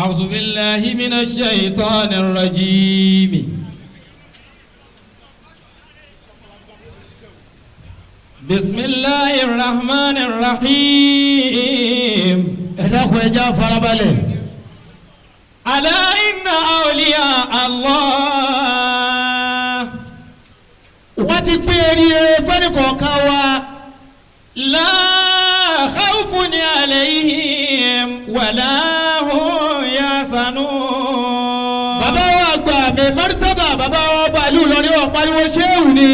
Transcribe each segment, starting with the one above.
أعوذ بالله من الشيطان الرجيم بسم الله الرحمن الرحيم ẹ̀dàkùn ẹja farabalẹ̀. ألا إن أولياء الله wọ́n ti pín eré fẹ́ni kọ̀ọ̀kan wa. لا خوف عليهم ولا هم يحزنون. bàbá wa gbà mí mọ́tàbà bàbá wa bàálù lọ́rí wọn pariwo ṣéwù ni.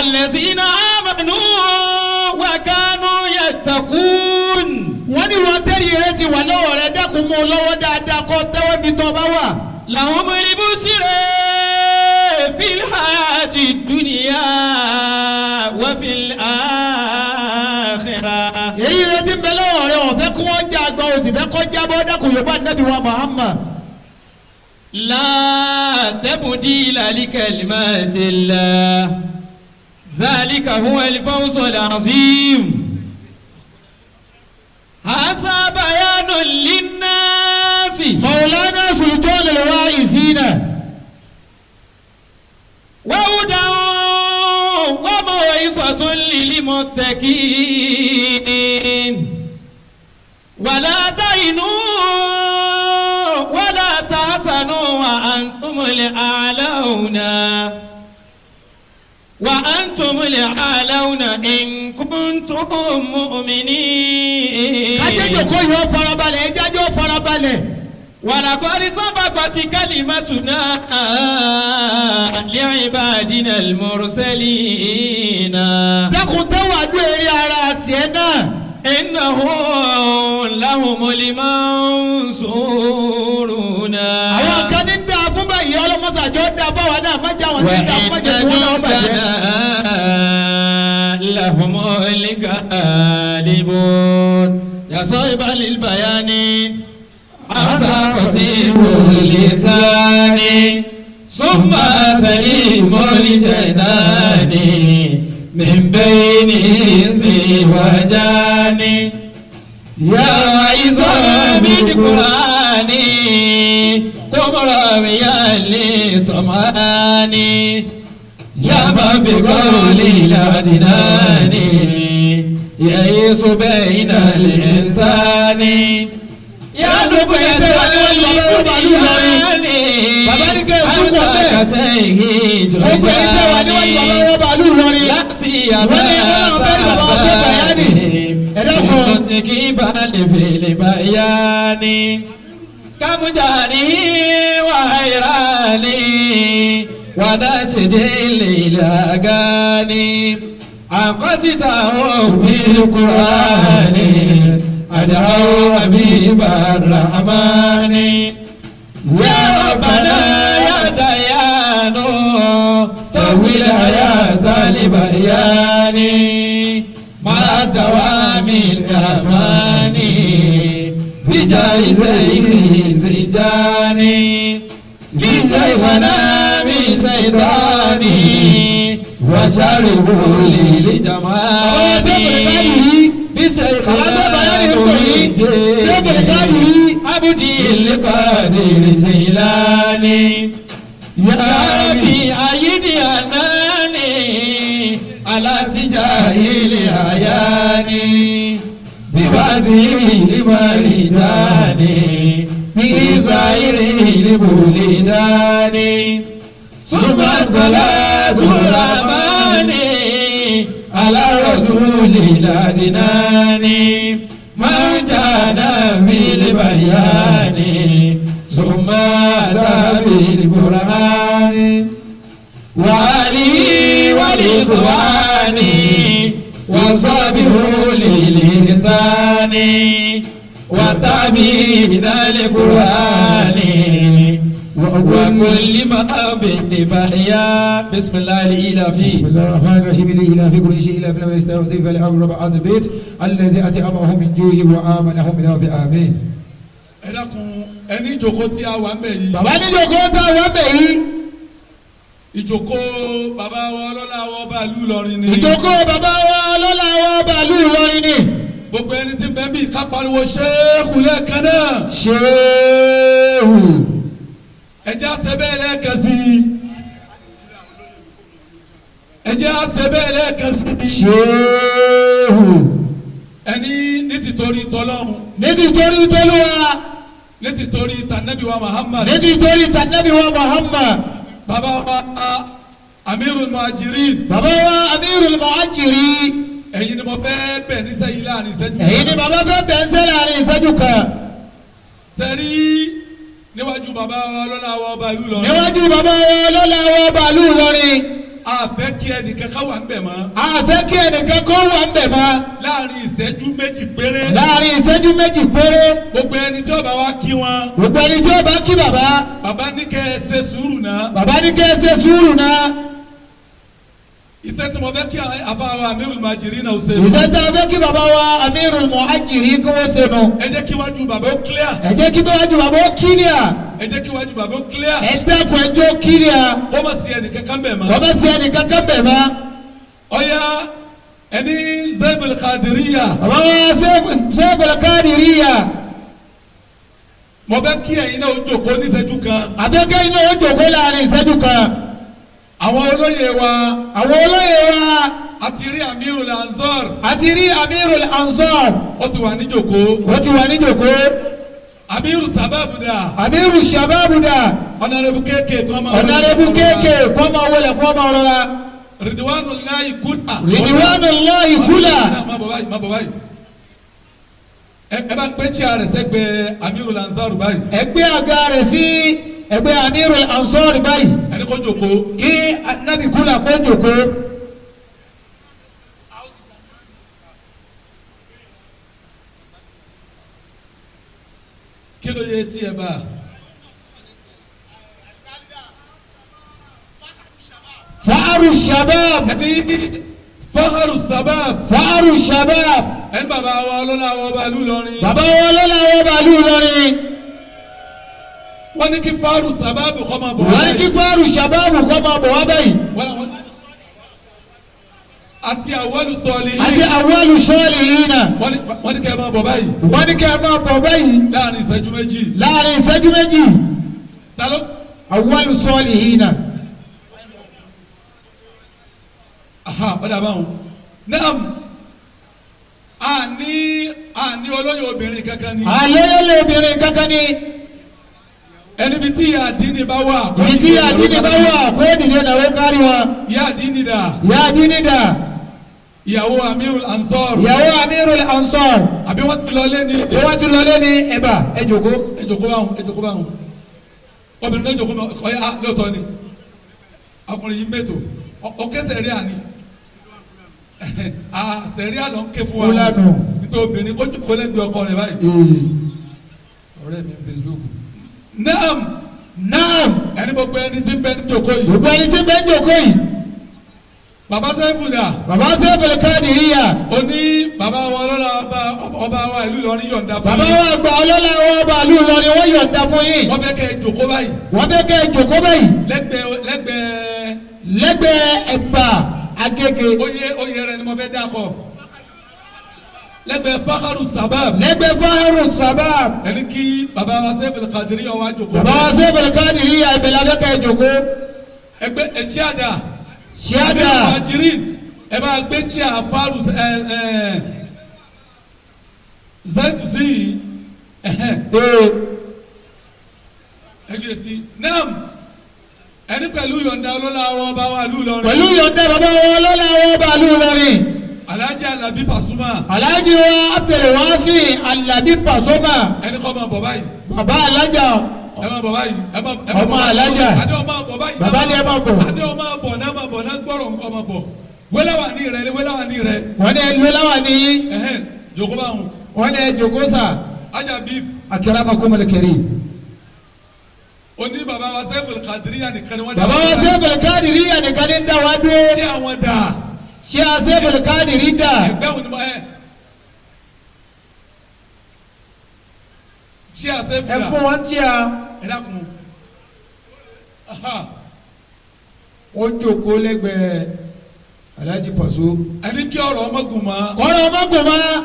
الذين آمنوا وكانوا يتقون. wọ́n ní wọ́n tẹ́rì eré ti wà lọ́wọ́ rẹ̀ dákun mọ́ lọ́wọ́ dáadáa kọ́ tẹ́wọ́ mi tọ́ bá wà. لهم البشرى في الحياة الدنيا وفي الآخرة. èyí eré ti ń bẹ lọ́wọ́ rẹ̀ wọ́n fẹ́ kí wọ́n já àgbà òsì fẹ́ kọ́ jábọ́ dákun yorùbá nàbí wa Muhammad. لا تبديل لكلمات الله ذلك هو الفوز العظيم. هذا بيان للناس. مولانا سلطان الواعظين. وهدى وموعظة للمتقين. ولا تهنوا ولا تحزنوا وأنتم الأعلون وأنتم الأعلون إن كنتم مؤمنين. kájẹ́jọ́ kó yọ farabalẹ̀ ẹjájọ́ farabalẹ̀. ولقد سبقت كلمتنا لعبادنا المرسلين. dákun tẹ́wọ̀ àdó eré ara tiẹ̀ náà. إنهم لهم المنصورون. àwọn kan ní dáa fún báyìí ọlọ́mọsàjọ́ dáa báwa náà má já wọn ní dáa fún bàjẹ́ tí wọ́n náà bàjẹ́. لهم الغالبون. يا صاحب البيان أنت قصير اللسان ثم سليم الجنان من بين إنسي وجاني. يا عيسى بالقرآن قم راويا لسمعاني. يا من بقولي الأدناني يعيش بين الإنسان. يا نبيت الإيمان bàbá ní kẹ́ ẹ̀ sún kọ́ bẹ́ẹ̀. ó gbé ní tẹ́wà níwájú bàbá wọn bàálù lọ́rí. wọ́n ní ìwọ́n náà bẹ́ẹ̀ ni bàbá wọn ṣe bàyánì. ẹ̀dá kan. kí balẹ̀ fèlè bàyánì. kàmújàní wàhálàní wàdàṣẹ̀dẹ̀ lẹ́lẹ́gàní. àkọsíta òfin kúránì àdáwọ̀ àbíbà ràmánì. يا ربنا يا ديان طول حياة لبيان مع دوام الأمان بجائزين زيجان لشيخنا من شيطاني وشره للجمال عبدي القادر جيلاني. يا ربي أيدي أناني على تجاهل عياني بوزير لمريداني في زائر لبولداني. ثم صلاة الرحمن على رسول الأدنان من جانا بالبيان ثم أتى بالقرآن. وعلي والإخوان وصابه للإحسان وتابعين القرآن وكل ما بالبحيا. بسم الله الإلهي. بسم الله الرحمن الرحيم. الإله في كل شيء إلا في الأمر يستوصي فالأمر رب عز البيت الذي أطعمه من جوع وآمنه من خوف. آمين. ẹ dákun ẹni ìjókòó tí a wà ń bẹ̀ yìí. bàbá ní ìjókòó tá a wà bẹ̀ yìí. ìjókòó bàbá wa ọlọ́lá wa bàálù lọ́rin ni. ìjókòó bàbá wa ọlọ́lá wa bàálù lọ́rin ni. gbogbo ẹni tí ń bẹ bí ká pariwo ṣéèkù lẹ́ẹ̀kan náà. ṣéèkù. ẹjẹ́ àṣẹbẹ́ lẹ́ẹ̀kan sí i ẹjẹ́ àṣẹbẹ́ lẹ́ẹ̀kan sí i. ṣéhù. ẹni ní tìtorí tọ́lọ́run. ní tìtorí tọ́lúwa. ní tìtorí tànàbí wa Muhammad. ní tìtorí tànàbí wa Muhammad. bàbá wa Amirul Muhajirin. bàbá wa Amirul Muhajirin. ẹ̀yin ni mo fẹ́ bẹ̀ ní sẹ́yìn láàrin ìṣẹ́jú. ẹ̀yin ni bàbá fẹ́ bẹ̀ ń sẹ́ láàrin ìṣẹ́jú kan. sẹ́rí níwájú bàbá wa ọlọ́lá wa ọba ìlú Ìlọrin. níwájú bàbá wa ọlọ́lá wa ọba ìlú Ìlọrin. a fẹ́ kí ẹnìkan ká wà ń bẹ̀ mọ́. a fẹ́ kí ẹnìkan kó wà ń bẹ̀ mọ́. láàrin ìṣẹ́jú méjì péré. láàrin ìṣẹ́jú méjì péré. gbogbo ẹni tí ó bá wa kí wọn. gbogbo ẹni tí ó bá kí bàbá. bàbá ní kẹ́ ẹ ṣe sùúrù náà. bàbá ní kẹ́ ẹ ṣe sùúrù náà. iṣẹ́ tí mo fẹ́ kí àbá wa Amirul Muhajirin náà ṣe. iṣẹ́ tí a fẹ́ kí bàbá wa Amirul Muhajirin kó wọ́n ṣe nù. ẹ jẹ́ kí wájú bàbá ó clear. ẹ jẹ́ kí wájú bàbá ó kílíà. ẹ jẹ́ kí wájú bàbá ó clear. ẹ dákun ẹjọ́ kílíà. kó má sí ẹnì kankan bẹ̀ mọ́. bàbá sí ẹnì kankan bẹ̀ mọ́. ọ̀ya ẹni Zaybul Qadiriyya. bàbá wa Zaybul Qadiriyya. mo fẹ́ kí ẹ̀yin náà ó jókòó ní ìṣẹ́jú kan. àbẹ́kẹ́ iná ó jókòó láàrin ìṣẹ́jú kan. àwọn olóyè wa. àwọn olóyè wa. àti rí Amirul Ansar. àti rí Amirul Ansar. ó ti wà ní jókòó. ó ti wà ní jókòó. Amirul Sababu dà. Amirul Shababu dà. ọ̀nàrẹ́bù kéèké kọ́ máa wọlé. ọ̀nàrẹ́bù kéèké kọ́ máa wọlé kọ́ máa rọra. Ridwanullahi kula. Ridwanullahi kula. má bọ̀ báyìí má bọ̀ báyìí. ẹ bá ń gbé chair rẹ̀ sẹ́gbẹ̀ẹ́ Amirul Ansar báyìí. ẹgbẹ́ àga rẹ̀ sí ẹgbẹ́ Amirul Ansar báyìí. ẹni kó jókòó. kí anabi kula kó jókòó. kí ló yẹ tí ẹ bá. fa'aru shabab. ẹni fọ́kàrù sábàb. fa'aru shabab. ẹni bàbá wa ọlọ́lá wa ọba ìlú Ìlọrin. bàbá wa lọ́la wọ́n bá lù lọ́rin. wọ́n ní kí fọ́kàrù sábàb kọ́ máa bọ̀. wọ́n ní kí fa'aru shabab kọ́ máa bọ̀ wá báyìí. àti àwọlù sọ̀lì. àti awwalu salihina. wọ́n ní kẹ́ ẹ máa bọ̀ báyìí. wọ́n ní kí ẹ máa bọ̀ báyìí. láàrin ìṣẹ́jú méjì. láàrin ìṣẹ́jú méjì. ta ló. awwalu salihina. aha ọ̀dà báwọn. naam àní olóyè obìnrin kankan ni. àlẹ́yẹlẹ obìnrin kankan ni. ẹni bí tí ìyá àdínì bá wà. ibi tí àdínì bá wà kó dìde náwó kárí wọn. ìyá àdínì dà. ìyá àdínì dà. ìyàwó Amirul Ansar. ìyàwó Amirul Ansar. àbí wọ́n ti lọ lé ní. ṣé wọ́n ti lọlé ní ẹ̀bà ẹ jòkó. ẹ jókòó báwọn ẹ jókòó báwọn obìnrin náà jókòó báwọn ọyá lóòótọ́ ni ọkùnrin yìí mẹ́tò ọkẹ́ sẹ̀ríà ni sẹ̀ríà ló ń ké fún wa Fúlànù. nípa obìnrin kó jókòó lẹ́gbẹ̀ẹ́ ọkọ rẹ̀ báyìí. ọ̀rẹ́ mi ń bẹ lóògùn. naam naam. ẹni gbogbo ẹni tí ń bẹ ní jókòó yìí. gbogbo ẹni tí bẹ́ẹ̀ ń jòkó yìí. bàbá sẹ́fù dà. bàbá Zaybul Qadiriyya. ó ní bàbá wa ọlọ́lá ọba wa ìlú Ìlọrin yọ̀ǹda fún bàbá yín. wa gba ọlọ́lá wọn bá lù lọ́rin wọ́n yọ̀ǹda fún yín. wọ́n fẹ́ kẹ́ ẹ jókòó báyìí. wọ́n fẹ́ kẹ́ ẹ jòkó báyìí. lẹ́gbẹ̀ẹ́ lẹ́gbẹ̀ẹ́ ẹ̀bà Agége. oyè rẹ̀ ni mo fẹ́ dákọ̀ lẹ́gbẹ̀ẹ́ fakaru sabab. lẹ́gbẹ̀ẹ́ fa'aru sabab. ẹni kí baba wa Zaybul Qadiriyya wa jókòó. bàbá wa Zaybul Qadiriyya ìbẹ̀lẹ̀ abẹ́ kẹ́ ẹ jòkó. ẹgbẹ́ ẹtí àdá. ṣíàdà. Amirul Muhajirin ẹ bá gbé tí a faru zaifu sí i ẹgbẹ́ sí naam ẹni pẹ̀lú yọ̀ǹda ọlọ́lá àwọn ọba wa ìlú Ìlọrin. pẹ̀lú yọ̀ǹda bàbá wa ọlọ́lá wọn bá lù lọ́rin. Alhaji Alabi Pasuma. Alhaji wa Abdulwasi Alabi Pasuma. ẹni kọ́ máa bọ̀ báyìí. bàbá alájà. ẹ máa bọ̀ báyìí. ọmọ alájà. adé ọmọ bọ̀ báyìí. bàbá ni ẹ máa bọ̀. adé ọmọ bọ̀ náà máa bọ̀ náà gbọ́rọ̀ nǹkan máa bọ̀. wẹ́láwà ní rẹ̀ wẹ́láwà ní rẹ̀. wọ́n ní ẹnu láwà ní. jòkó bá wọn. wọ́n ní jòkó sà. ajá bíi. akramakumul karim. oní baba wa Zaybul Qadiriyya nìkan ni wọ́n dá. bàbá wa Zaybul Qadiriyya nìkan ní dá wa dúró. ṣé àwọn dà. ṣé a Zaybul Qadiriyya dà. ẹgbẹ́ òní ma ṣé a Zaybul ẹ dà. fún wọn tí a. ẹ dákun. wọ́n jókòó lẹ́gbẹ̀ẹ́ Alhaji Paso. ẹni kí ọ̀rọ̀ ọmọ gùn mọ́. kọ́rọ̀ ọmọ gùn mọ́.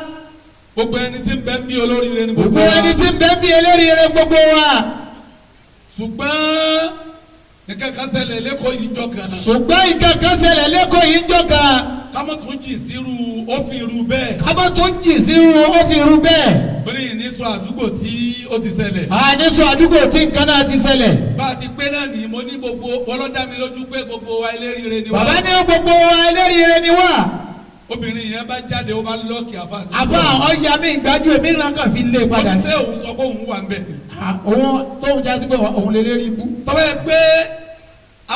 gbogbo ẹni tí ń bẹ ń bí olóríire ni gbogbo ẹni tí ń bẹ ń bí eléríire gbogbo wa. ṣùgbọ́n nǹkan kan ṣẹlẹ̀ lẹ́kọ̀ọ́ yìí jọ kan. ṣùgbọ́n nǹkan kan ṣẹlẹ̀ lẹ́kọ̀ọ́ yìí jọ kan. kámọ́ tún jì sírú òfin irú bẹ́ẹ̀. kámọ́ tún jì sírú òfin irú bẹ́ẹ̀. ó ní ìníṣọ àdúgbò tí ó ti ṣẹlẹ̀. àníṣọ àdúgbò tí nǹkan náà ti ṣẹlẹ̀. bá a ti pé náà nìyí mo ní gbogbo ọlọ́dá mi lójú pé gbogbo wa eléríire ni wá. bàbá ní gbogbo wa eléríire ni wá. obìnrin yẹn bá jáde ó bá lọ́ọ̀kì àfa. àfa ọ̀ya mi gbájú èmi náà kàn fi lé padà. ó ti sẹ́ òun sọ pé òun wà ń bẹ̀ ni. òun tóun jásí pé òun lè lérí ikú. tọ́wọ́ yẹ pé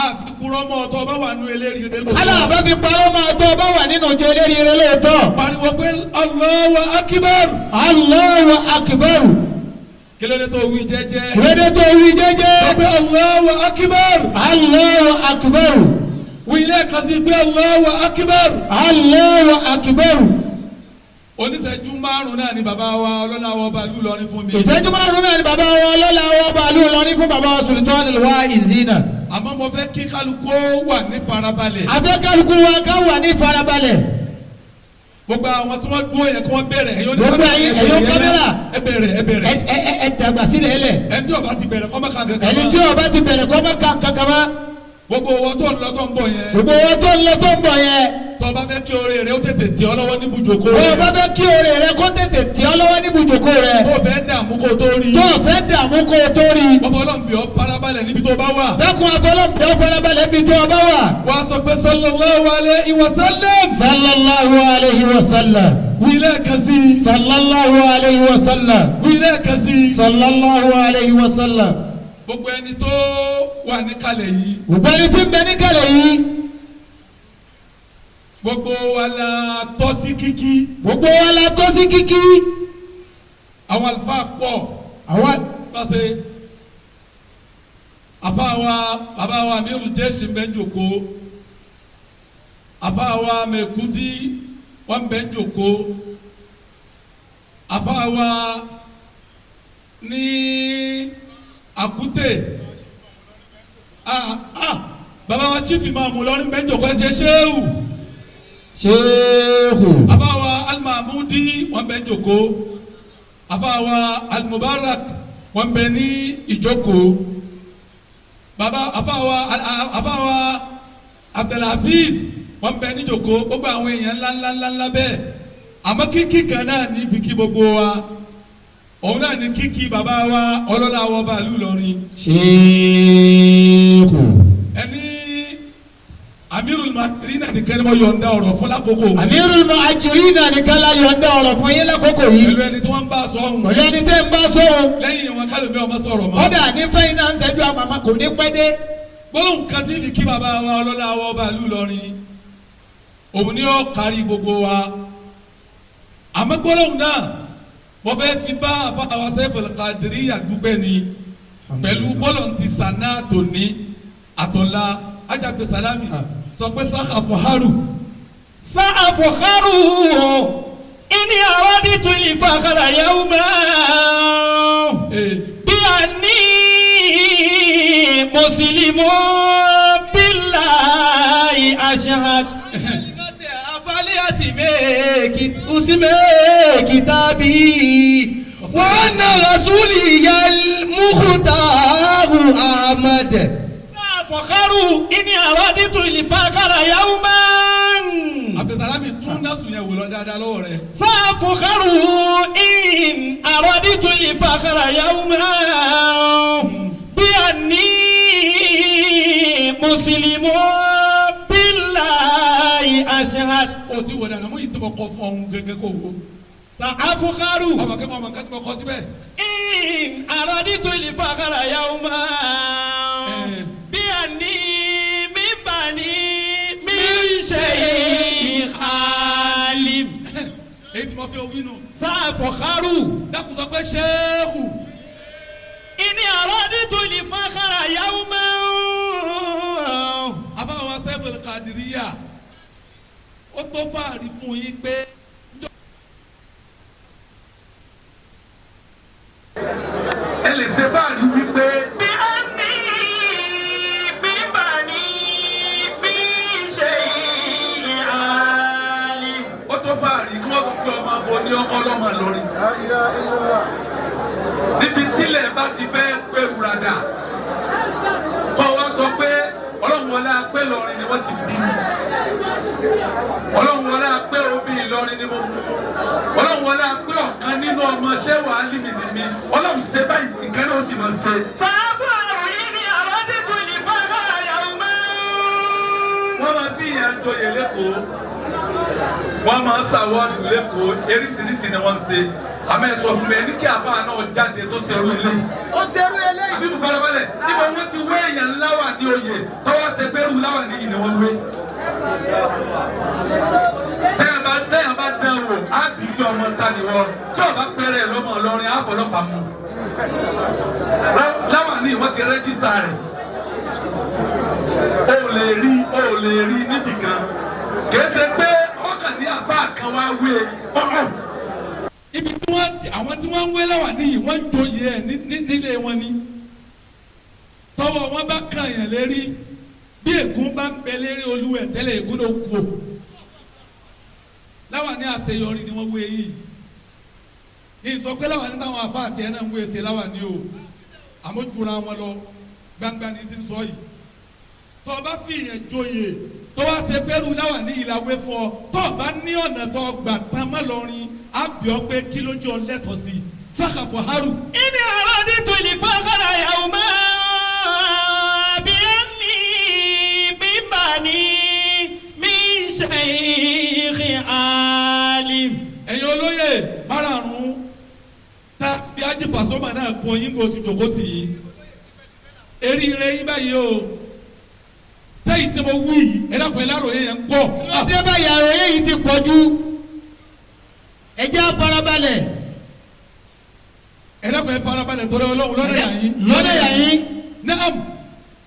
àfikúrọ́ mọ́ ọtọ́ bá wà nínú eléríire lóòótọ́. kálá àbá fi parọ́ máa tọ́ bá wà nínú ọjọ́ eléríire lóòótọ́. pariwo pé Allahu akbar. Allahu akbar. kílódé tó wí jẹ́jẹ́. kílódé tó wí jẹ́jẹ́. sọ pé Allahu akbar. Allahu akbar. wí ilé kan sí pé Allahu akbar. Allahu akbar. oníṣẹ́jú márùn-ún náà ni bàbá wa ọlọ́lá wa bàálù lọ́rin fún mi. ìṣẹ́jú márùn-ún náà ni bàbá wa ọlọ́lá wa bàálù lọ́rin fún bàbá wa Sultanul Wa'izina. àmọ́ mo fẹ́ kí kálukú wà ní farabalẹ̀. àfẹ́ kálukú wa ká wà ní farabalẹ̀. gbogbo àwọn tí wọ́n dúró yẹ kí wọ́n bẹ̀rẹ̀. gbogbo ẹ̀yọ́ kámẹ́rà. ẹ bẹ̀rẹ̀ ẹ bẹ̀rẹ̀. ẹ dàgbà sílẹ̀ ẹ lẹ̀. ẹni tí ó bá ti bẹ̀rẹ̀ kọ́ mọ́ kàn kankan. ẹni tí ó bá ti bẹ̀rẹ̀ kọ́ mọ́ kàn kankan mọ́. gbogbo owó tó ń lọ tó ń bọ̀ yẹn. gbogbo owó tó ń lọ tó ń bọ̀ yẹn. tó bá fẹ́ kí oore rẹ ó tètè tì ọ́ lọ́wọ́ ní ibùjókòó tó rẹ. bá fẹ́ kí oore rẹ kó tètè tì ọ́ lọ́wọ́ ní ibùjókòó rẹ. tó fẹ́ dààmú kó tó rí. tó fẹ́ dààmú kó tó rí. ọmọ ọlọ́run bí ọ farabalẹ̀ níbi tó bá wà. dákun afọlọ́pẹ̀ ọ farabalẹ̀ níbi tó bá wà. wàá sọ pé sallallahu alayhi wa sallam. sallallahu alayhi wa sallam. wílẹ̀ kan sí. sallallahu alayhi wa sallam. wílẹ̀ kan sí. sallallahu alayhi wa sallam. gbogbo ẹni tó wà níkàlẹ̀ yìí. gbogbo ẹni tí ń bẹ níkàlẹ̀ yìí. gbogbo wa la tọ́ sí kíkí. gbogbo wa la tọ́ sí kíkí. àwọn àlùfáà pọ̀. àwọn. pàṣẹ àfáàwa bàbá wa Amirul Jaysh ń bẹ jòkó. àfáàwa Mẹ̀kúdí wọ́n ń bẹ jòkó. àfáàwa ní Àkútè bàbá wa chief imam lọrin bẹ jòkó ẹ ṣe ṣéwù. ṣéhù. àfáàwa Al-Mahmudi wọ́n bẹ jòkó. àfáàwa Al-Mubarak wọ́n bẹ ní ìjókòó. bàbá àfáàwa Abdulhafiz wọ́n bẹ ní ìjókòó. gbogbo àwọn èèyàn ńláńláńlá bẹ́ẹ̀ àmọ́ kíkì kan náà ní ibi kí gbogbo wa òun náà ní kíkì bàbá wa ọlọ́lá wa bàálù lọ́rin. ṣéhù. ẹni Amirul Mu'ajirina nìkan ni mo yọ̀ǹda ọ̀rọ̀ fún lákòókò. Amirul Mu'ajirina nìkan la yọ̀ǹda ọ̀rọ̀ fún yín lákòókò yìí. pẹ̀lú ẹni tí wọ́n ń bá a sọ ọ̀hún. pẹ̀lú ẹni tẹ́ ń bá sọ̀rọ̀. lẹ́yìn wọn kálómi ọmọ sọ̀rọ̀ mọ́. kódà ní fẹ́yìn náà ń ṣẹ́jú àmàmà kò ní pẹ́ dé. gbólóhùn kan tí kí bàbá wa ọlọ́lá wa bàálù lọ́rin òun ni ó kárí gbogbo wa àmọ́ gbólóhùn náà mo fẹ́ fi bá àfàwà Saiful Qadiriyya dúpẹ́ ni pẹ̀lú gbólóhùn ti sànà tòní àtọ̀la ajágbe salami sọ pé sáà fọ̀hárù. sáà fọ̀hárù ìní àwádìí tún lè fa àkàrà yàwó máa bí a ní mùsùlùmí billahi ashhad. usime kitabi wa anna rasuli yal mukhtaru ahmad. fọ̀kárù ìní àwádìí tún lè fa àkàrà yàwó máa. Abdulsalami tún násù yẹn wò lọ dáadáa lọ́wọ́ rẹ̀. sáfùkárù in àròdìtú lè fàkàrà yawma bí a ní mùsùlùmí billahi ashhad. o ti wọ dáadáa mo yìí tó mọ kọ fún ọhún gẹ́gẹ́ kó wo. sáfùkárù. ọmọ kẹ́kọ̀ọ́ ọmọ kẹ́kọ̀ọ́ kọ síbẹ̀. in àròdìtú lè fàkàrà yawma bí a ní mi bá ní mi ṣe alim. èyí tí mo fi owó inú. sáfùkárù. dákun sọ pé ṣéèkù. ìní àròdìtú lè fàkàrà yawma. àfàwà Saiful Qadiriyya ó tó fàárí fún yín pé. ẹ lè ṣe fàárí wípé. bí a ní bíbá ní bí ṣe alim. ó tó fàárí kí wọ́n sọ pé ọmọ abo ní ọkọ lọ́mọ lórí. níbi tílẹ̀ bá ti fẹ́ pẹ̀rù rádà ni wọ́n ti bí mi ọlọ́run wọlé apẹ́ omi Ìlọrin ni mo mú ọlọ́run wọlé apẹ́ ọ̀kan nínú ọmọ ṣẹ́wà alímìnì mi ọlọ́run ṣe báyìí nǹkan náà ó sì máa ṣe. sábà òyìn ni àwọn dídùn ní fọ́nrán àyàwó máa. wọ́n máa fi ìyẹn joyè lẹ́kọ̀ọ́ wọ́n máa ń ṣàwọ́dù lẹ́kọ̀ọ́ eríṣiríṣi ni wọ́n ń ṣe àmọ́ ẹ sọ fún mi ẹni kí àbá náà jáde tó ṣerú eléyìí. ó ṣerú eléyìí. àbí mo farabalẹ̀ níbo wọ́n ti wé èèyàn láwà ní oyè tọ́wọ́ ṣe pẹ́rù láwà ní yìí ni wọ́n wé. tẹ́yàn bá dán wò á bí bí ọmọ ta ni wọ́n tí ọba pẹ́rẹ́ lọ́mọ Ìlọrin á fọlọ́pàá mú. láwà ní ìwọ́n ti rẹ́jísítà rẹ̀ o lè rí níbìkan kìí ṣe pé ọkàn ní àfa kan wá wé ọ̀hún. ibi tí àwọn tí wọ́n ń wé láwà níyì wọ́n ń joyè ẹ̀ nílé wọn ni tọwọ́ wọn bá kàn yàn lérí bí ègún bá ń bẹ lérí olúwẹ̀ tẹ́lẹ̀ ègún ló kú o láwà ní àṣeyọrí ni wọ́n wé yìí ìsọ pé láwà ní táwọn àfa àti ẹ̀ náà ń wé ṣe láwà ní o àmójúra wọn lọ gbangba ní ti ń sọ yìí tọ́ bá fi yẹn joyè tó wá ṣe pẹ́rù láwà ní ìlàwé fún ọ tó bá ní ọ̀nà tó gbà tán má lọrin á bí ọ pé kí lójú ọ lẹ́tọ̀ọ́ sí sàkàfọ̀ haru. ìní àrò ní tòlí fọ́sára yàwó máa bí ẹ ní bíbá ní mí ṣèyí alim. ẹ̀yin olóyè márààrún tá a fi Hájì Pasuma náà kún yín kó ti jòkó tì í eríire yín báyìí o tẹ́yìn tí mo wí yìí ẹ̀dá pẹ̀lú àròyé yẹn ń pọ̀. lọ́dẹ báyìí àròyé yìí ti pọ̀ jù ẹ jẹ́ àfarabalẹ̀. ẹ̀dá pẹ̀lú farabalẹ̀ torí Ọlọ́run lọ́dẹ yà yín. lọ́dẹ yà yín. naam.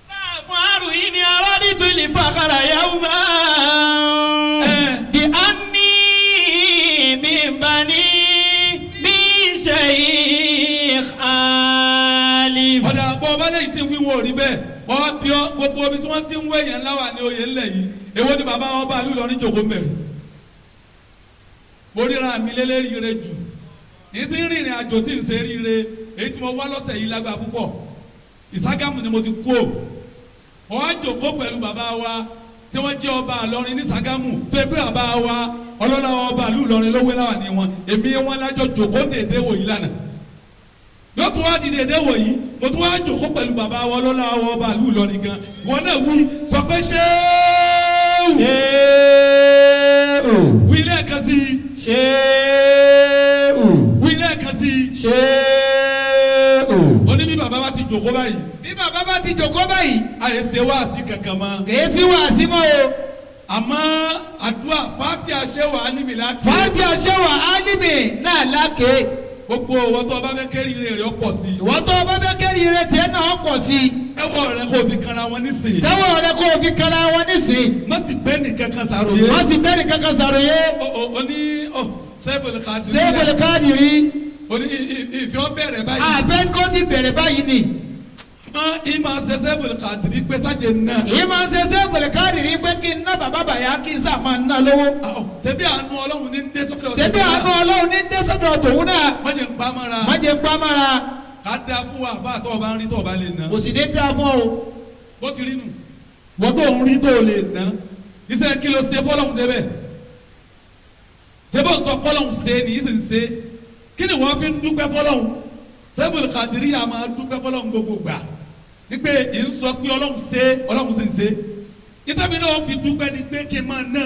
sáfún àrùn yìí ni aládìí tún lè fàkàrà yàwó máa. bí a ní bí n bá ní bí ṣe ìhàlì. ọ̀dà àbọ̀ ọba lẹ́yìn tí wíwọ̀ rí bẹ́ẹ̀ wọ́n bí ọ gbogbo omi tí wọ́n ti ń wé yẹn láwà ní oyè ńlẹ̀ yìí èwo ni bàbá wọn bá lùlọ ní jòkó mẹ́rin mo ríra mi lélẹ́rìíre jù ní ti ń rìnrìn àjò tí ń ṣe ríire èyí tí mo wá lọ́sẹ̀ yìí lágbá púpọ̀ Ìságámù ni mo ti kú o wọ́n á jòkó pẹ̀lú bàbá wa tí wọ́n jẹ́ ọba Ìlọrin ní Ìságámù tó ẹgbẹ́ bàbá wa ọlọ́lá ọba ìlú Ìlọrin ló wé láwà ní wọn èmi wọn lájọ jòkó dèdè wò yìí lánàá yóò tún wá di dèdè wò yìí mo tún wá jòkó pẹ̀lú bàbá wa ọlọ́lá ọba ìlú Ìlọrin gan wọn náà wí sọ pé ṣéèwù wí lẹ́ẹ̀kan sí ṣéèwù wí lẹ́ẹ̀kan sí ṣéèwù. ó ní bí bàbá bá ti jòkó báyìí. bí bàbá bá ti jòkó báyìí. àyè ṣe wáàsí kankan mọ́. kèé sí wáàsí mọ́ o. àmọ́ àdúrà fàtí àṣẹwà álímì láti. fàtí àṣẹwà álímì náà lákè. gbogbo ìwọ tó o bá fẹ́ kẹ́rì rẹ̀ yọ pọ̀ sí. ìwọ tó o bá fẹ́ kẹ́rì rẹ̀ tiẹ̀ náà pọ̀ sí. tẹ́wọ̀ rẹ kò fi kanra wọn nísìnyí. tẹ́wọ̀ rẹ kò fi kanra wọn nísìnyí. má sì bẹ́ẹ̀ ní kankan sàròyé. má sì bẹ́ẹ̀ ní kankan sàròyé. o ní Sẹ́fùlì Kádìrí. Sẹ́fùlì Kádìrí. o ní ìfẹ́ bẹ̀rẹ̀ báyìí. àbẹ́ kó ti bẹ̀rẹ̀ báyìí ni. ìmọ̀ ṣe Sẹ́fùlì Kádìrí pé sájẹ̀ náà. ìmọ̀ ṣe Sẹ́fùlì Kádìrí pé kí n ná bàbá bàyá kí n sàmà ná lówó. ṣebí àánú Ọlọ́run ní ń dé sọ́dọ̀. ṣebí àánú Ọlọ́run ní ń dé sọ́dọ̀ tòun náà. má jẹ́ ń pa mọ́ra. má jẹ́ ń pa mọ́ra. ká dá fún wa bá àtọ́ ọba ń rí tó ọba lè ná. kò sì ní dá fún ọ. bó ti rí nù wọ́n tó ń rí tó lè ná iṣẹ́ kí ló ṣe fọlọ́hún débẹ̀ ṣé bó ń sọ fọlọ́hún ṣe ni yìí sì ń ṣe kí ni wọ́n fi ń dúpẹ́ fọlọ́hún Sẹ́fùlì Kádìrí yà máa dúpẹ́ fọlọ́hún gbogbo gbà wípé ì ń sọ pé ọlọ́hún ṣe ọlọ́hún sì ń ṣe ìtàbí náà fi dúpẹ́ ni pé kí n máa ná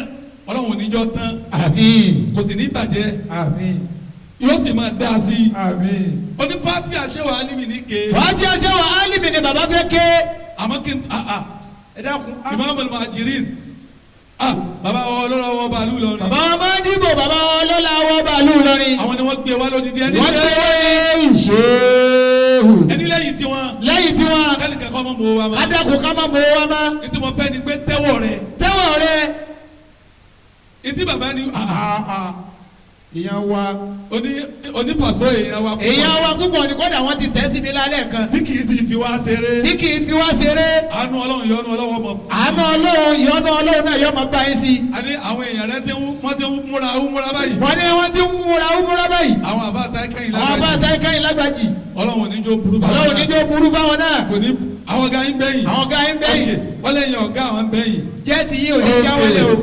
ọlọ́hún níjọ́ tán àmín kò sì ní bàjẹ́ àmín yóò sì máa dá sí i àmín. oní fati àṣẹwà alimi ní ké. fati àṣẹwà alimi ni bàbá fẹ́ ké. àmọ́ kí n ẹ dákun. Imamul Muhajirin bàbá wa ọlọ́lá wọ bàálù lọ́rin. bàbá wa máa ń dìbò bàbá wa ọlọ́lá wọ bàálù lọ́rin. àwọn ni wọ́n gbé wa lódìdí ẹni. wọ́n gbé ṣéèhù. ẹni lẹ́yìn tiwọn. lẹ́yìn tiwọn. kẹ́lí kẹ́kọ́ mọ́ mọ́ wa ma. kádàkùn ká má mọ́ wa ma. ìtí mo fẹ́ ni pé tẹ́wọ̀ rẹ. tẹ́wọ̀ rẹ. ìtí bàbá ni èèyàn wa onípàṣọ èèyàn wa. èèyàn wa púpọ̀ ní kódà wọ́n ti tẹ̀ sí mi lálẹ́ kan. tí kì í sì fi wá ṣeré. tí kì í fi wá ṣeré. àánú ọlọ́run yọ́nú ọlọ́wọ́ mọ̀. àánú ọlọ́run yọ́nú ọlọ́run náà yọ́ máa bá yín sí. àní àwọn èèyàn rẹ wọ́n ti ń múra báyìí. wọ́n ní wọ́n ti ń múra báyìí. àwọn àbá àtàkẹ́yìn àwọn àbá àtàkẹ́yìn lágbàjì. ọlọ́run oníjó burú fáwọn náà. ọlọ́run oníjó burú fáwọn náà. kò ní àwọn ọ̀gá yín bẹ́yìn. àwọn ọ̀gá yín bẹ́yìn. wọ́n lẹ́yìn ọ̀gá àwọn bẹ́yìn. jẹ́ ti yín ò ní jáwọ́lẹ̀ o.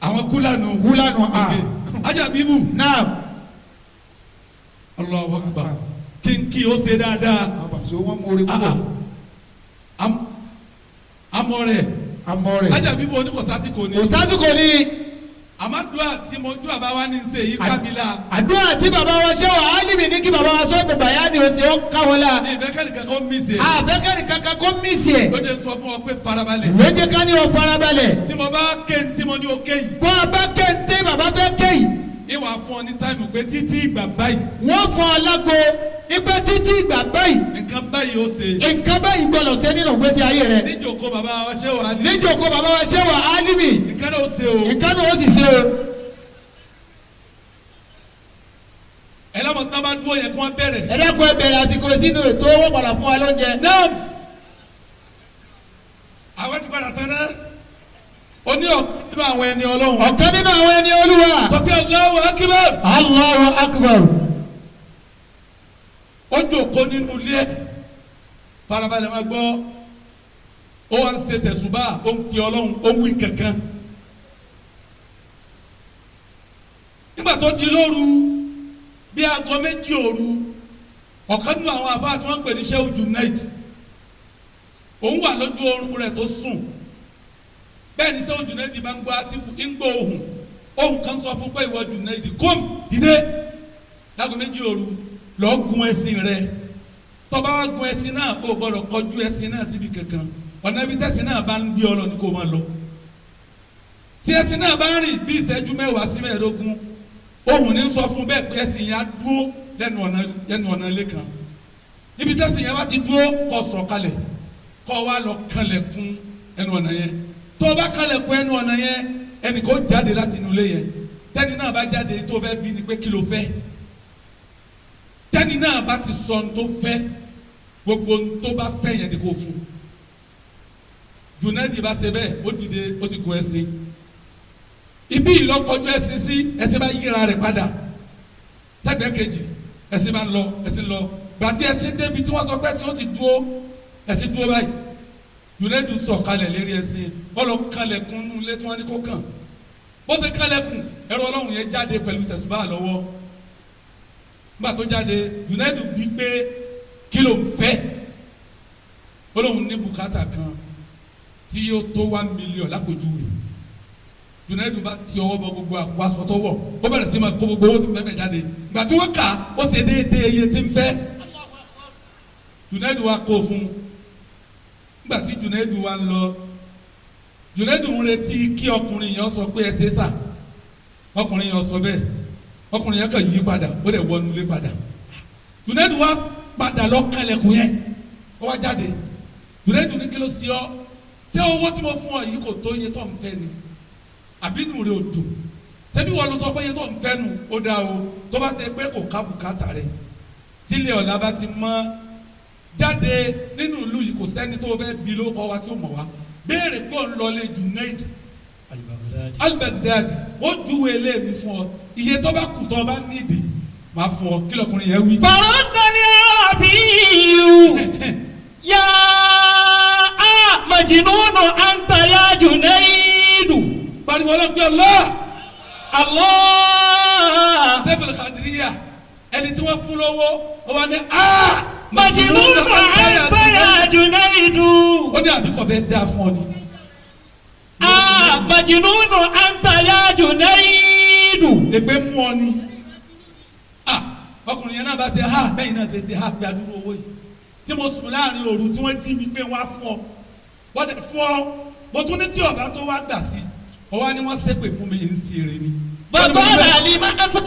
àwọn kúlànù. kúlànù a. ajá bíbù. náà. Allahu Akbar kí ó ṣe dáadáa. so wọn mú orí púpọ̀. amọ̀ rẹ̀. amọ̀ rẹ̀. ajá bíbù oníkọ̀sásìkò ni. kòsásìkò ni. àmàdùá tí bàbá wa ní ṣe yìí kábílà. àdúrà tí bàbá wa ṣe wà álìmì ní kí bàbá wa sọ pé bàyá ni o ṣe ó káwọn la. ní ìfẹ́kẹ́ni kankan mí sí ẹ. àbẹ́kẹ́ni kankan kó mí sí ẹ. ló jẹ́ sọ fún ọ pé farabalẹ̀. ló jẹ́ ká ní o farabalẹ̀. tí mo bá ké ntí mo ní o ké yìí. bọ́ a bá ké ntí bàbá fẹ́ ké yìí. ìwà fún ọ ní táìmù pé títí ìgbà báyìí. wọ́n fọ ọlágo ipẹ́ títí ìgbà báyìí. nǹkan báyìí ó ṣe. nǹkan báyìí gbọ́dọ̀ ṣe nínú ìgbésí ayé rẹ. níjòkó bàbá wa ṣé wà á ní. níjòkó bàbá wa ṣé wà á límì. nǹkan náà ó ṣe o. nǹkan náà ó sì ṣe o. ẹ lọ́mọ tí wọ́n bá dúró yẹ kí wọ́n bẹ̀rẹ̀. ẹ dákun ẹ bẹ̀rẹ̀ àsìkò sínú ètò owó padà fún wa lóúnjẹ. náà àwọn ti padà tán náà ó ní ọ̀kan nínú àwọn ẹni ọlọ́run. ọ̀kan nínú àwọn ẹni olúwa. sọ pé Allahu Akbar. Allahu Akbar. ó jòkó nínú ilé ẹ̀ farabalẹ̀ máa gbọ́ ó wá ń ṣe tẹ̀sùbá ó ń pè ọlọ́run ó ń wí kankan. nígbà tó di lóru bí aago méjì òru ọ̀kan nínú àwọn àfáà tí wọ́n ń pè ní Shehu Junaid òun wà lójú oorun rẹ̀ tó sùn bẹ́ẹ̀ ni Shehu Junaid bá ń gbọ́ àtìfù ń gbọ́ ohùn kan sọ fún pé ìwọ Junaid kóm dìde láago méjì òru lọ́ọ́ gun ẹṣin rẹ̀ tó bá wá gun ẹṣin náà ó gbọ́dọ̀ kọjú ẹṣin náà síbi kankan ọ̀nà ibi tẹ̀sìn náà bá ń gbé ọ lọ ní kó máa lọ tí ẹṣin náà bá ń rìn bí ìṣẹ́jú 10 sí 15 ohun ní sọ fún bẹ́ẹ̀ pé ẹṣin yẹn á dúró lẹ́nu ọ̀nà ilé kan ibi tẹ́sìn yẹn bá ti dúró kó sọ̀kalẹ̀ kó wá lọ kanlẹ̀kùn ẹnu ọ̀nà yẹn tó o bá kanlẹ̀kùn ẹnu ọ̀nà yẹn ẹnì kó jáde láti inú ilé yẹn tẹ́ni náà bá jáde tó fẹ́ bí ni pé kí ló fẹ́ tẹ́ni náà bá ti sọ ní tó fẹ́ gbogbo ní tó bá fẹ́ yẹn ni kò fún Junaid bá ṣe bẹ́ẹ̀ ó dìde ó sì gun ẹṣin ibi ìlọkọjú ẹṣin sí ẹṣin bá yíra rẹ̀ padà sẹ́gbẹ̀ẹ́ kejì ẹṣin bá ń lọ ẹṣin lọ gbàtí ẹṣin débi tí wọ́n sọ pé ẹṣin ó ti dúró ẹṣin dúró báyìí Junaid sọ̀kalẹ̀ lérí ẹṣin ọlọ kalẹ̀kùn nínú ilé tí wọ́n ní kó kàn bó ṣe kalẹ̀kùn ẹ̀rọ ọlọ́run yẹn jáde pẹ̀lú tẹ̀sùbá lọ́wọ́ nígbà tó jáde Junaid bí pé kí ló ń fẹ́ ọlọ́run ní bùkátà kan tí yóò tó 1 million lápòjúwe Junaid bá ti ọwọ́ bọ gbogbo àpò aṣọ tó wọ̀ ó bẹ̀rẹ̀ sí ma kó gbogbo owó tó ń bẹ́ẹ̀ jáde ìgbà tí wọ́n kà ó ṣe déédéé iye tí ń fẹ́ Junaid wa kó fún nígbà tí Junaid wa ń lọ Junaid ń retí kí ọkùnrin yẹn sọ pé ẹ ṣe sà ọkùnrin yẹn sọ bẹ́ẹ̀ ọkùnrin yẹn kàn yí padà ó dẹ̀ wọnú ilé padà Junaid wa padà lọ kálẹ̀kùn yẹn ó wá jáde Junaid ní kí ló ṣe ọ́ ṣé owó tí mo fún ọ yìí kò tó iye tó ń fẹ́ ni àbínú rẹ ò dùn ṣebí wọn ló sọ pé iye tó ń fẹ́ nu ó dáa o tó bá ṣe pé kò ká bùkátà rẹ tílẹ̀ ọ̀la bá ti mọ́ jáde nínú ìlú yìí kò sẹ́ni tó fẹ́ bí ló kọ́ wa tí ó mọ̀ wá béèrè pé òun lọ lé Junaid al-Baghdadi ó júwe ilé mi fún ọ iye tó bá kù tó bá nídìí máa fún ọ kí lọkùnrin yẹn wí. faradani abiyu ya majnunu anta ya Junaidu. pariwo ọlọ́run bí Allah Allah. sẹ́fẹ̀lì Khadiriya ẹni tí wọ́n fún lọ́wọ́ ó wà ní majnunu anta ya Junaidu. ó ní àbíkọ̀ fẹ́ dáa fún ọ ni. majnunu anta ya Junaidu. ègbé mú ọ ni ọkùnrin yẹn náà bá ṣe bẹ́yìn náà ṣe pé adúrú owó yìí tí mo sùn láàrin òru tí wọ́n jí mi pé wọ́n á fún ọ wọ́n dẹ̀ fún ọ mo tún ní tí ọ̀gá tó wá gbà sí ọwọ́ ni wọ́n ṣépè fún mi yìí ń sí eré ni. bàtọ́lá ni máa sá.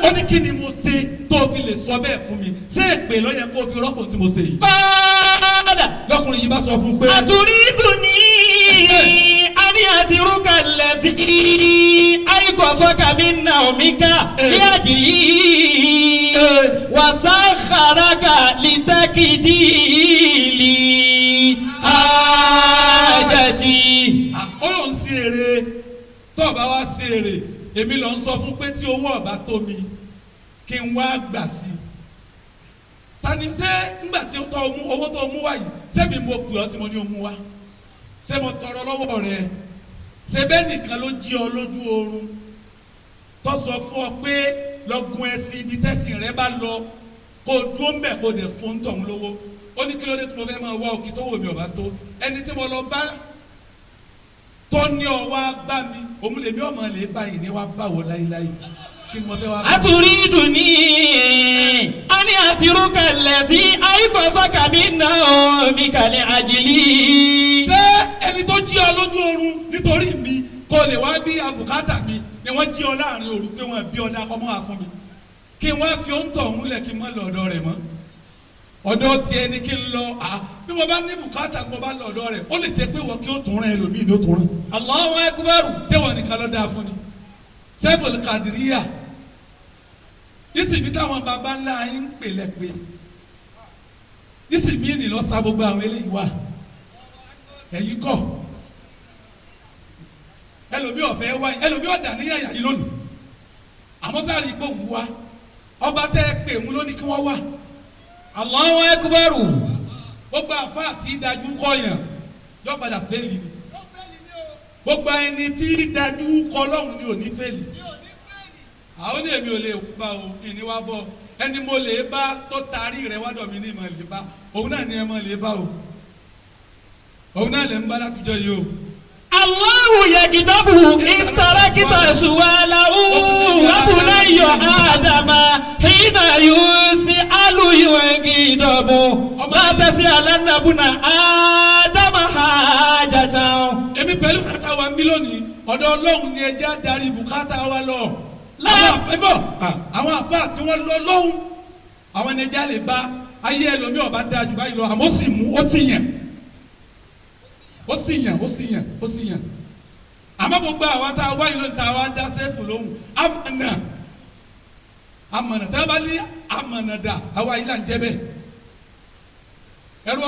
ó ní kí ni mo ṣe tó fi lè sọ bẹ́ẹ̀ fún mi ṣé èpè ló yẹ kó fi rọ́pò tí mo ṣe yìí. bàdà. lọ́kùnrin yìí bá sọ fún pé. àtúrí dùn ní àní àti rúkà lẹ́sìn àìkú. أيقظك من نومك لأجلي وسخرك لتكديلي حاجتي. Ọlọ́run sí èrè tó bá wá sí èrè èmi lọ ń sọ fún pé tí owó ọba tó mi kí n wá gbà sí. Tani ṣé nígbà tí owó tó mú wá yìí ṣé mi mo pè ọ́ tí mo ní o mú wá ṣé mo tọrọ lọ́wọ́ rẹ ṣé bẹ́ẹ̀ nìkan ló jí ọ lójú oorun tó sọ fún ọ pé lọ gun ẹṣin ibi tẹ́sìn rẹ bá lọ kó dúró mbẹ̀ kó dẹ̀ fún tọ̀hún lówó ó ní kí ló dé tí mo fẹ́ máa wá òkè tó wò mí ọba tó ẹni tí mo lọ bá tó ní ọ wá bá mi òun lèmi ọmọ lè bá yìí ní wá bá wọ láyéláyé kí ni mo fẹ́ wá bá. أتريدني أن أترك الذي أيقظك من نومك لأجلي. ṣé ẹni tó jí ọ lójú oorun nítorí mi kó lè wá bí abùkátà mi ni wọ́n jí ọ láàrin òru pé wọ́n bí ọdá kọ́ mọ́ wá fún mi kí n wá fi òǹtọ̀ òun lẹ̀ kí n má lọ ọ̀dọ̀ rẹ̀ mọ́ ọ̀dọ̀ tiẹ̀ ni kí n lọ bí mo bá ní bùkátà mo bá lọ ọ̀dọ̀ rẹ̀ ó lè jẹ́ pé wọ́n kí ó tún rán ẹlòmíì ní ó tún rán. Allahu Akbar. tẹ́wọ̀n nìkan ló dáa fún ni sẹ́fọ̀lì kàdìríyà ìsìnkú táwọn baba ńlá yín ń pè lẹ́pẹ́ ìsìnkú ni lọ sa gbogbo àwọn eléyìí wá ẹ̀yìn kọ́ ẹlòmíì ọ̀fẹ́ wá ẹlòmíì ọ̀dà ní yàyà yìí lónìí àmọ́ sáré ipò ń wá ọba tẹ́ ẹ pè ń lónìí kí wọ́n wá. Allahu Akbar. gbogbo àfa àti ìdájú kọyàn yọ padà fẹ́ẹ̀lì ni gbogbo ẹni tí ìdájú kọ lọ́hùn ni ò ní fẹ́ẹ̀lì àwọn ní èmi ò lè bá o ìní wá bọ ẹni mo lè bá tó taari rẹ wádọ̀ mi ní ìmọ̀ lè bá òun náà ní ẹ mọ̀ lè bá o òun náà lè ń bá látijọ́ yìí o. Allahu yagidabu in tarakita suwalahu wa bunayya adama hina yusi'alu yagidabu ma tas'alanna buna adama hajatan. èmi pẹ̀lú bùkátà wa ń bí lónìí ọ̀dọ̀ Ọlọ́run ni ẹjẹ́ adarí bùkátà wa lọ. àwọn àfa tí wọ́n lọ lọ́hùn àwọn ẹnìjà lè bá ayé ẹlòmíì ọba dáa jù báyìí lọ àmọ́ ó sì mú ó sì yàn àmọ́ gbogbo àwọn tá a wáyé lónìí tá a wá dá sẹ́fù lóhùn amọ̀nà tá a bá ní amọ̀nà dà àwa yìí là ń jẹ́ bẹ́ẹ̀ ẹrú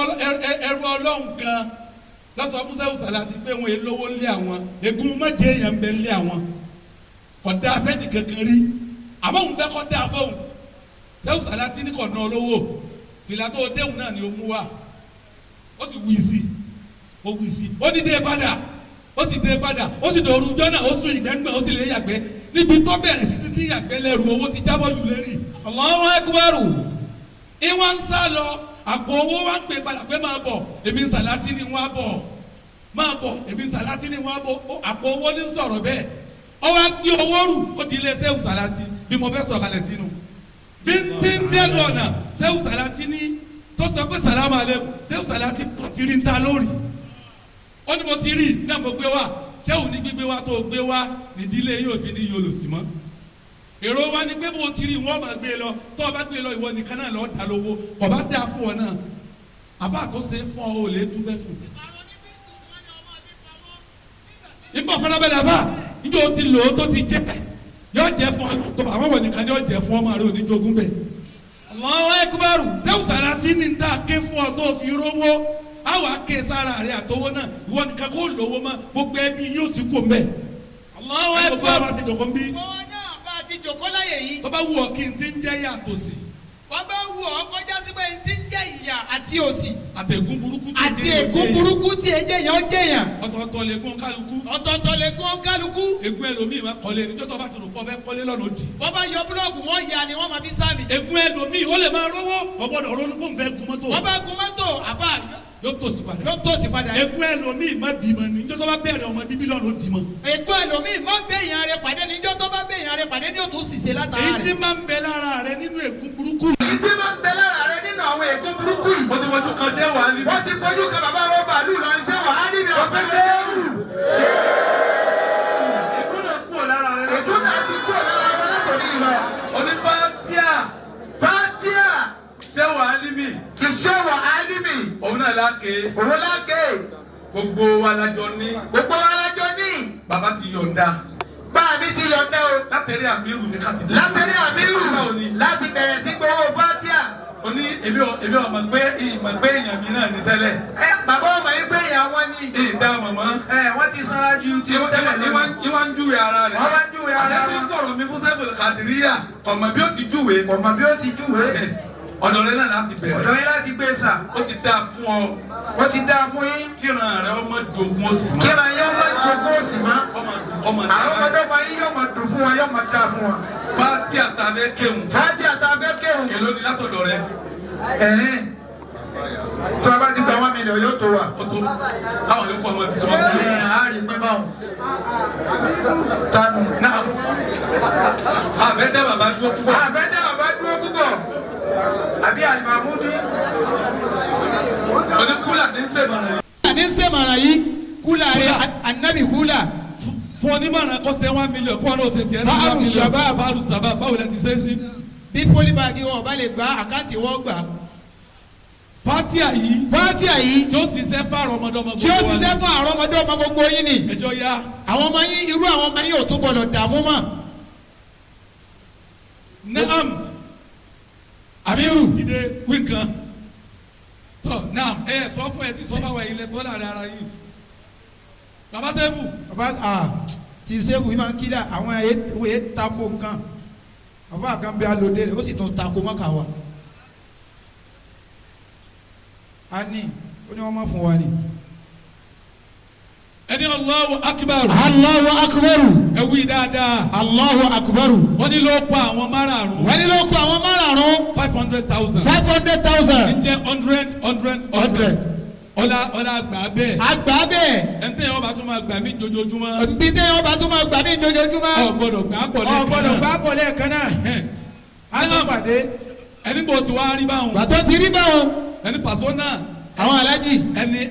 Ọlọ́run kan lọ́sọ̀ fún sẹ́wù sàlàtì pé wọn èlówó lé àwọn egun mọ́jẹ́ èèyàn ń bẹ lé àwọn kọ̀dá afẹ́ni kankan rí àmọ́ òun fẹ́ kọ́dá afọ́hùn sẹ́wù sàlàtì ní kọ̀ọ̀nà olówó fìlà tó déhùn náà ni ó mú wá ó sì wí sí ó ní dé padà ó sì dé padà ó sì dòru jọ́nà ó sùn ìgbẹ́ngbẹ́ ó sì lè yàgbẹ́ níbi tó bẹ̀rẹ̀ sí títí yàgbẹ́ lẹ́rù owó ti jábọ́ jù lérí. Allahu Akbar. ìwọ̀n ń sá lọ àpò owó wa ń pè padà pé máa bọ̀ èmi sàlátì ni wọ́n á bọ̀ máa bọ̀ èmi sàlátì ni wọ́n á bọ̀ àpò owó ní sọ̀rọ̀ bẹ́ẹ̀ ọ wá gbé owó rù ó di ilé sẹ́wù sàlátì bí mo fẹ́ sọ̀kalẹ̀ sínú bí n ti ń dẹ́nu ọ̀nà sẹ́wù sàlátì ní tó sọ pé sàlámù alẹ́kùn sẹ́wù sàlátì kò ti rí ń ta lórí ó ní mo ti rí náà mo gbé wá sẹ́wù ní gbígbé wá tó gbé wá nídìílé yóò fi ní yóò lò sí mọ́ èrò wa ni pé bó ti rí wọn máa gbé lọ tó o bá gbé lọ ìwọ nìkan náà lọ́ọ́ dá lówó kò bá dáa fún ọ náà àbá tó ṣe fún ọ ò lè dúpẹ́ fún. ìbọn fúnra bẹ́ẹ̀ dàbà níjọ́ o ti lò ó tó ti jẹ́ yọ jẹ́ fún ọ tó àwọn wọ̀ nìkan yọ jẹ́ fún ọmọ rẹ oníjogún bẹ́ẹ̀. Allahu Akbar. sẹ́wù sàràtì ní ta ké fún ọ tó fi rówó àwọn aké sára rẹ àtọwọ́ náà ìwọ nìkan kó lówó mọ́ gbogbo ẹbí yóò ti kó mbẹ́. Allahu Akbar. ti jòkó láyè yìí. tó bá wù ọ́ kí n ti ń jẹ́ yàtọ̀ sí. wọ́n bá wù ọ́ kọjá sí pé n ti ń jẹ́ ìyà àti òsì. àtẹ̀gùn burúkú tí àti ègún burúkú tí ejé yẹn ó jẹ́ yàn. ọ̀tọ̀ọ̀tọ̀ lè gún kálukú. ọ̀tọ̀ọ̀tọ̀ lè gún kálukú. ègún ẹlòmíì máa kọ́lé ní jọ́tọ̀ bá ti rò pọ̀ fẹ́ kọ́lé lọ́nà òdì. wọ́n bá yọ búlọ́ọ̀kù wọ́n yà ni wọ́n máa fi sáàmì. ègún ẹlòmíì ó lè máa rówó kò gbọ́dọ̀ ronú fún fẹ́ gun mọ́tò. wọ́n bá gun mọ́tò àbá yóò tó sí padà. yóò tó sí padà. ègún ẹlòmíì má bímọ ní jọ́tọ̀ bá bẹ̀rẹ̀ ọmọ bíbí lọ́nà òdì mọ́. ègún ẹlòmíì má bẹ̀yàn rẹ pàdé ní jọ́tọ̀ bá bẹ̀yàn rẹ pàdé ní ó tún ṣìṣe látara rẹ. èyí tí máa ń bẹ lára rẹ nínú ègún burúkú. èyí tí máa ń bẹ lára rẹ nínú àwọn ègún burúkú yìí. mo ti fojú kan ṣé wàá níbi. wọ́n ti fojú kan bàbá wọn bàálù lọ ní ṣé wàá níbi ọ̀pẹ́ ṣé ègún náà kúrò lára rẹ. ègún náà ti kúrò lára wọn látòní ìlọ. onífàtíà. Fátíà. ṣé wàá níbi. ti ṣé wàá níbi. òun náà láke. òun láke. gbogbo wa lájọ ní. gbogbo wa lájọ ní. bàbá ti yọ̀ǹda. bá mi ti yọ̀ǹda o. látẹ̀rí àmírù ní kàtí. látẹ̀rí àmírù láti bẹ̀rẹ̀ sí gbowó fatia. ó ní èmi ọmọ pé èèyàn mi náà ní tẹ́lẹ̀. bàbá ọmọ yìí pé èèyàn wọn ni. ìdá màmá. wọ́n ti sanra ju ti tẹ́lẹ̀ lọ. ìwọ́n ń júwe ara rẹ̀. wọ́n bá ń júwe ara wọn. àti sọ̀rọ̀ mi fún sẹ́fù kàdìríyà ọmọ bí ó ti júwe. ọmọ bí ó ti júwe. ọ̀dọ̀ rẹ̀ náà láti bẹ̀rẹ̀. ọ̀dọ̀ yín láti gbé sà. ó ti dáa fún ọ. ó ti dáa fún yín. kíran rẹ̀ ọmọ jogún òsì mọ́. kíran yín ọmọ jogún òsì mọ́. ọmọ àwọn ọmọdéwà yín yóò máa dùn fún wọn yóò máa dáa fún wọn. fati àtàbẹ́ kéwù. fati àtàbẹ́ kéwù. èló ni látọ̀dọ̀ rẹ̀. tó a bá ti gba 1 million yóò tó wa. ó tó káwọn yóò kó ọmọ ti tó wọn. a rí pé báwọn. tanu. náà àbẹ́ dá bàbá dúró púpọ̀. àbẹ́ dá bàbá dúró púpọ̀. àbí àlùmọ́ọ́mú ní. oníkúlà ní sèmọ̀ràn yìí. ní sèmọ̀ràn yìí kúlà rẹ̀ anabi kúlà. fún onímọ̀ràn kó ṣe 1 million kó wọn náà ṣe tiẹ̀ náà. fáàrù sábà báwo lẹ ti ṣe é sí. bí pólíbàgì wọn bá lè gba àkáǹtì wọn gbà. fatia yìí tí ó ṣiṣẹ́ fún àrọ́mọdọ́mọ gbogbo wa. tí ó ṣiṣẹ́ fún àrọ́mọdọ́mọ gbogbo yín ni. ẹjọ́ ya. àwọn ọmọ yín irú àwọn ọmọ yín ò tún gbọdọ̀ dààmú mọ́. naam amiru dìde wíńkan tọ naam sọ fún ẹ ti sọ fún ẹ ilẹ̀ sọ láàrin ara yìí baba sẹ́fù. baba ti sẹ́fù yìí máa ń kílẹ̀ àwọn èyí tako nǹkan baba kan bẹ alóde rẹ ó sì tún tako mọ́kà wa. a ní ó ní wọ́n máa fún wa ni. ẹni Allahu akbar. Allahu akbar. ẹ wí dáadáa. Allahu akbar. wọ́n ní ló kó àwọn márààrún. 500,000. 500,000. ń jẹ́ 100. ọ̀la àgbà bẹ́ẹ̀. àgbà bẹ́ẹ̀. ẹni tẹ́yìn ọba tún máa gbà mí jojoojúmọ́. nbí tẹ́yìn ọba tún máa gbà mí jojoojúmọ́. ọ̀ gbọ́dọ̀ gbà pọ̀ lẹ́ẹ̀kan náà. a tún pàdé. ẹni bò tí wàá rí báwọn. gbàtọ́ ti rí báwọn. ẹni pàṣọ náà. àwọn alájì.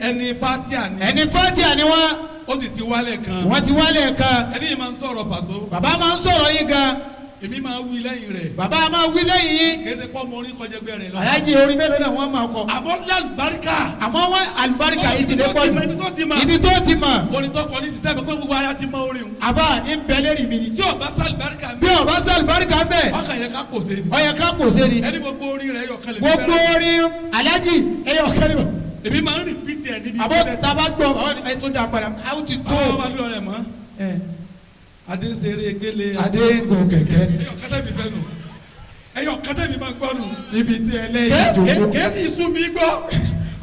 ẹni fatia ni. ẹni fatia ni wọ́n. ó sì ti wálẹ̀ kan. wọ́n ti wálẹ̀ kan. ẹni yìí máa ń sọ̀rọ̀ pàṣọ. bàbá máa ń sọ̀rọ̀ yín gan. èmi máa wí lẹ́yìn rẹ̀. bàbá máa wí lẹ́yìn yín. kèsì pọ́ mọ orin kọjá gbẹ rẹ̀ lọ. alájì orin mélòó náà wọ́n máa kọ. àmọ́ lálùbáríkà. àmọ́ wọn àlùbáríkà yìí ti dé pọ̀ jù. ibi tó ti mọ̀. orin tó kọ ní sísẹ́ mi pé gbogbo ara ti mọ orin o. àbá ń bẹ lérí mi ni. tí o bá sálùbáríkà ń bẹ. bí o bá sálùbáríkà ń bẹ. ọkàn yẹ ká pòṣe ni. ọyẹ ká pòṣe ni. ẹni gbogbo orin rẹ̀ yọ kẹlẹ̀. gbogbo orin alájì ẹyọ kẹlẹ̀. èmi máa ń rìpítì ẹ̀ níbi. àbọ̀ taba gbọ́ àwọn ẹ̀ tó dà padà àwọn ti tó. àwọn bá lọ rẹ̀ mọ́. adé ń ṣeré gbélé. adé ń gun kẹ̀kẹ́. ẹyọ kẹtẹ mi fẹ́ nù. ẹyọ kẹtẹ mi máa gbọ́ nù. níbi tí ẹlẹ́yìn jòkó. kẹ́sì sún mi gbọ́.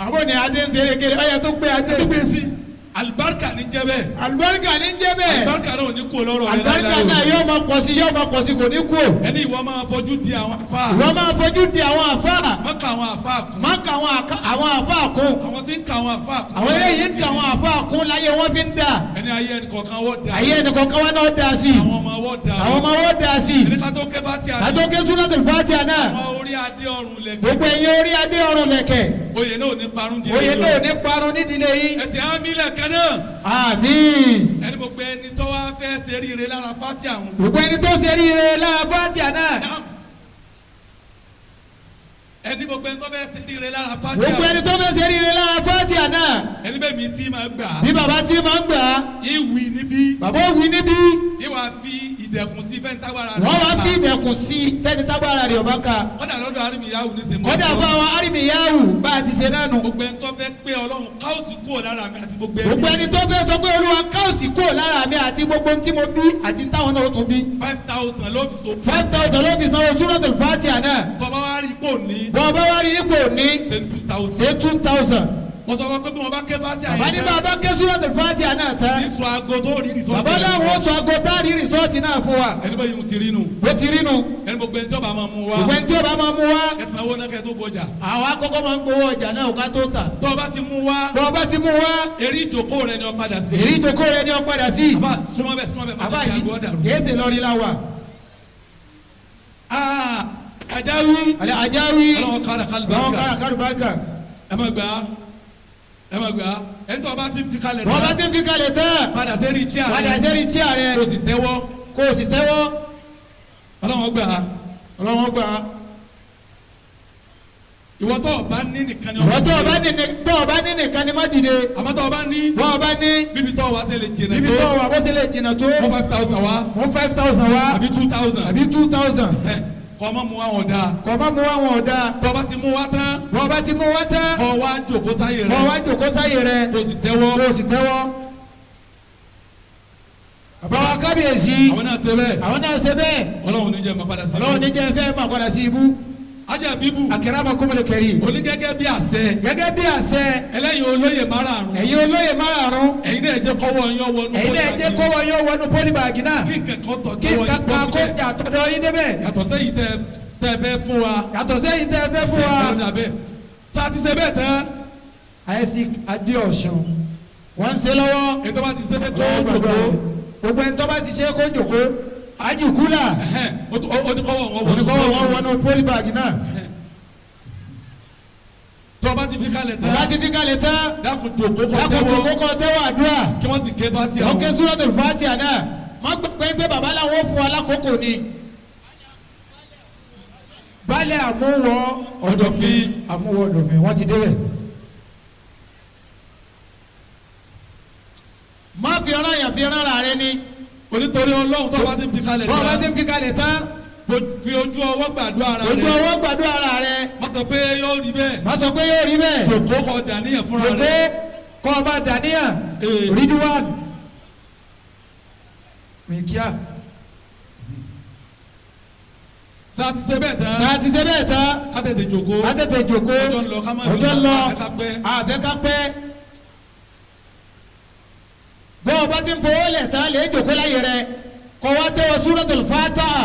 àwọn ni adé ń ṣeré gbélé ọyẹ tó gbé adé. tó gbé sí. alibarika ni jẹ́ bẹ́ẹ̀. alibarika ni jẹ́ bẹ́ẹ̀. alibarika náà ò ní kó lọ́rọ̀ rẹ̀. alibarika náà yóò máa pọ̀ sí kò ní kú. ẹni ìwọ máa fojú di àwọn àfa. ìwọ máa fojú di àwọn àfa. má ka àwọn àfa kún. má ka àwọn àfa kún. àwọn tí ń ka àwọn àfa kún. àwọn eléyìí ń ka àwọn àfa kún láyé wọn fi ń dà. ẹni ayé ẹni kọ̀ọ̀kan wọ́n da. ayé ẹni kọ̀ọ̀kan wọn náà dà sí. àwọn ọmọ wọ́n da. àwọn ọmọ wọ́n dà sí. ẹni ká tó ké fatia. ká tó ké Suratul Fatiha náà. àwọn orí adé ọrùn lẹ̀kẹ̀. gbogbo ẹ̀yin orí adé ọrùn lẹ̀kẹ̀. oyè náà ò ní parun dílé. oyè náà ò ní parun nídìílé yìí. ẹsẹ̀ àmì lẹ̀kẹ̀ náà. àmín. ẹni gbogbo ẹni tó wá fẹ́ ṣe ríire lára fatia wọn. gbogbo ẹni tó ṣe ríire lára Fatiha náà. ẹni gbogbo ẹni tó fẹ́ ṣe ríire lára fatia. gbogbo ẹni tó fẹ́ ṣe ríire lára Fatiha náà. ẹni bẹ́ẹ̀ mi tí máa gbà. bí baba tí máa ń gbà. ìwì níbí. bàbá òwì níbí. ìwà fi ìdẹ̀kùn sí fẹ́ni tágbára rẹ̀. wọ́n wá fi ìdẹ̀kùn sí fẹ́ni tágbára rẹ̀ ọba ká. kọ́dà lọ́dọ̀ arìmìyáwó ní sèmọ́. kọ́dà bá wa arìmìyáwó bá a ti ṣe náà nù. gbogbo ẹni tó fẹ́ pé ọlọ́run káòsì kúrò lára mi àti gbogbo ẹbí. gbogbo ẹni tó fẹ́ sọ pé olúwa káòsì kúrò lára mi àti gbogbo tí mo bí àti táwọn náà tún bí. 5,000 ló fi so. 5,000 ló fi sanwó Suratul Fatiha náà. tọ́ba wa rí ipò ní. bọ́ọ̀bá wa rí ipò ní. ṣe 2,000. ṣe 2,000. mo sọ wọn pé bí wọn bá ké Fatiha yẹn. bàbá ní bàbá ké Suratul Fatiha náà tán. ní sọ aago tó rí rìsọ́ọ̀tì. bàbá náà wọ́n sọ aago tá a rí rìsọ́ọ̀tì náà fún wa. ẹni bá yìí ti rí nu. bó ti rí nu. ẹni gbogbo ẹni tí ó bá máa mú wa. gbogbo ẹni tí ó bá máa mú wa. ẹsàn owó náà kẹ́ tó bọjà. àwọn akọ́kọ́ máa ń gbowó ọjà náà ká tó tà. tó o bá ti mú wa. bọ́ ọ bá ti mú wa. eré ìjókòó rẹ ni ó padà sí. èrè ìjókòó rẹ ni ó padà sí. àbá súnmọ́ bẹ́ẹ̀ àbá yìí kèésì lọ́rí la wa. Ajawi. Ajawi. ọlọ́wọ́ kára kálùbáríkà. ẹ má gbà ẹni tó o bá ti fi kalẹ̀ tán. wọ́n bá ti fi kalẹ̀ tán. padà sẹ́rí tíà rẹ. padà sẹ́rí tíà rẹ. kó o sì tẹ́wọ́. kó o sì tẹ́wọ́. ọlọ́wọ́ gbà. ọlọ́wọ́ gbà. ìwọ tó o bá ní nìkan ni ìwọ tó o bá ní nìkan ni má dìde. àmọ́ tó o bá ní. bọ́ ọ bá ní. bíbí tó o wá ṣe lè jìnnà tó. bíbí tó o wá bó ṣe lè jìnnà tó. mú 5,000 wá. mú 5,000 wá. àbí 2,000. àbí 2,000. kọ́ ma mú àwọn ọ̀dà. kọ́ ma mú àwọn ọ̀dà. tó bá ti mú wá tán. bọ́ bá ti mú wá tán. kọ́ wá jòkó sáyé rẹ. kọ́ wá jòkó sáyé rẹ. tó sì tẹ́wọ́. tó sì tẹ́wọ́. bàbá wa kábíyèsí. àwọn náà ṣe bẹ́ẹ̀. àwọn náà ṣe bẹ́ẹ̀. ọlọ́run ní jẹ́ máa padà sí ibú. ọlọ́run ní jẹ́ fẹ́ máa padà sí ibú. ajá bíbù. akramakumul karim. oní gẹ́gẹ́ bí àṣẹ. gẹ́gẹ́ bí àṣẹ. ẹlẹ́yin olóyè márààrún. ẹ̀yin olóyè márààrún. ẹ̀yin náà jẹ́ kọ́wọ́ yín wọnú. ẹ̀yin náà jẹ́ kọ́wọ́ yín wọnú pólíbàgì náà. kí nǹkan kó jà tọ́jọ́ yín débẹ̀. yàtọ̀ sẹ́yìn tẹ́ fẹ́ fún wa. yàtọ̀ sẹ́yìn tẹ́ fẹ́ fún wa. sáàtì ṣe bẹ́ẹ̀ tán. Isaac Adéọ̀sùn wọ́n ń ṣe lọ́wọ́. ètò bá ti ṣe bẹ́ẹ̀ tó jòkó. gbogbo ẹni tó bá ti ṣe kó jòkó. ajikula. oníkọ́wọ́ wọn wọnú pólíbàgì náà. tó bá ti fi kalẹ̀ tán. tó bá ti fi kalẹ̀ tán. dákun jòkó kọ́ tẹ́wọ́ àdúrà. kí wọ́n sì ké Fatiha. wọ́n ké Suratul Fatiha náà. má gbẹ́ pé bàbá làwọn fún wa lákòókò ni. balẹ̀ àmúwọ̀ ọ̀dọ̀fin wọ́n ti débẹ̀. má fi ọ̀rọ̀ yàn fi ọ̀rọ̀ rẹ ni. onítorí Ọlọ́run tó bá ti fi kalẹ̀ tán. bọ́ọ̀ bá ti fi kalẹ̀ tán. fi ojú ọwọ́ gbàdúrà rẹ. ojú ọwọ́ gbàdúrà rẹ. má sọ pé yóò rí bẹ́ẹ̀. má sọ pé yóò rí bẹ́ẹ̀. jòkó kọ dàníyàn fúnra rẹ. jòkó kọ́ ọba dàníyàn. Ridwan mìkíà. sáàtì ṣe bẹ́ẹ̀ tán. sáàtì ṣe bẹ́ẹ̀ tán. ká tètè jòkó. ọjọ́ ń lọ ká má ọjọ́ ń lọ àbẹ́ ká pẹ́. bọ́ọ̀ bá ti ń fowó lẹ̀ tán lè jòkó láyé rẹ kọ́ wá tẹ́wọ́ Suratul Fatiha.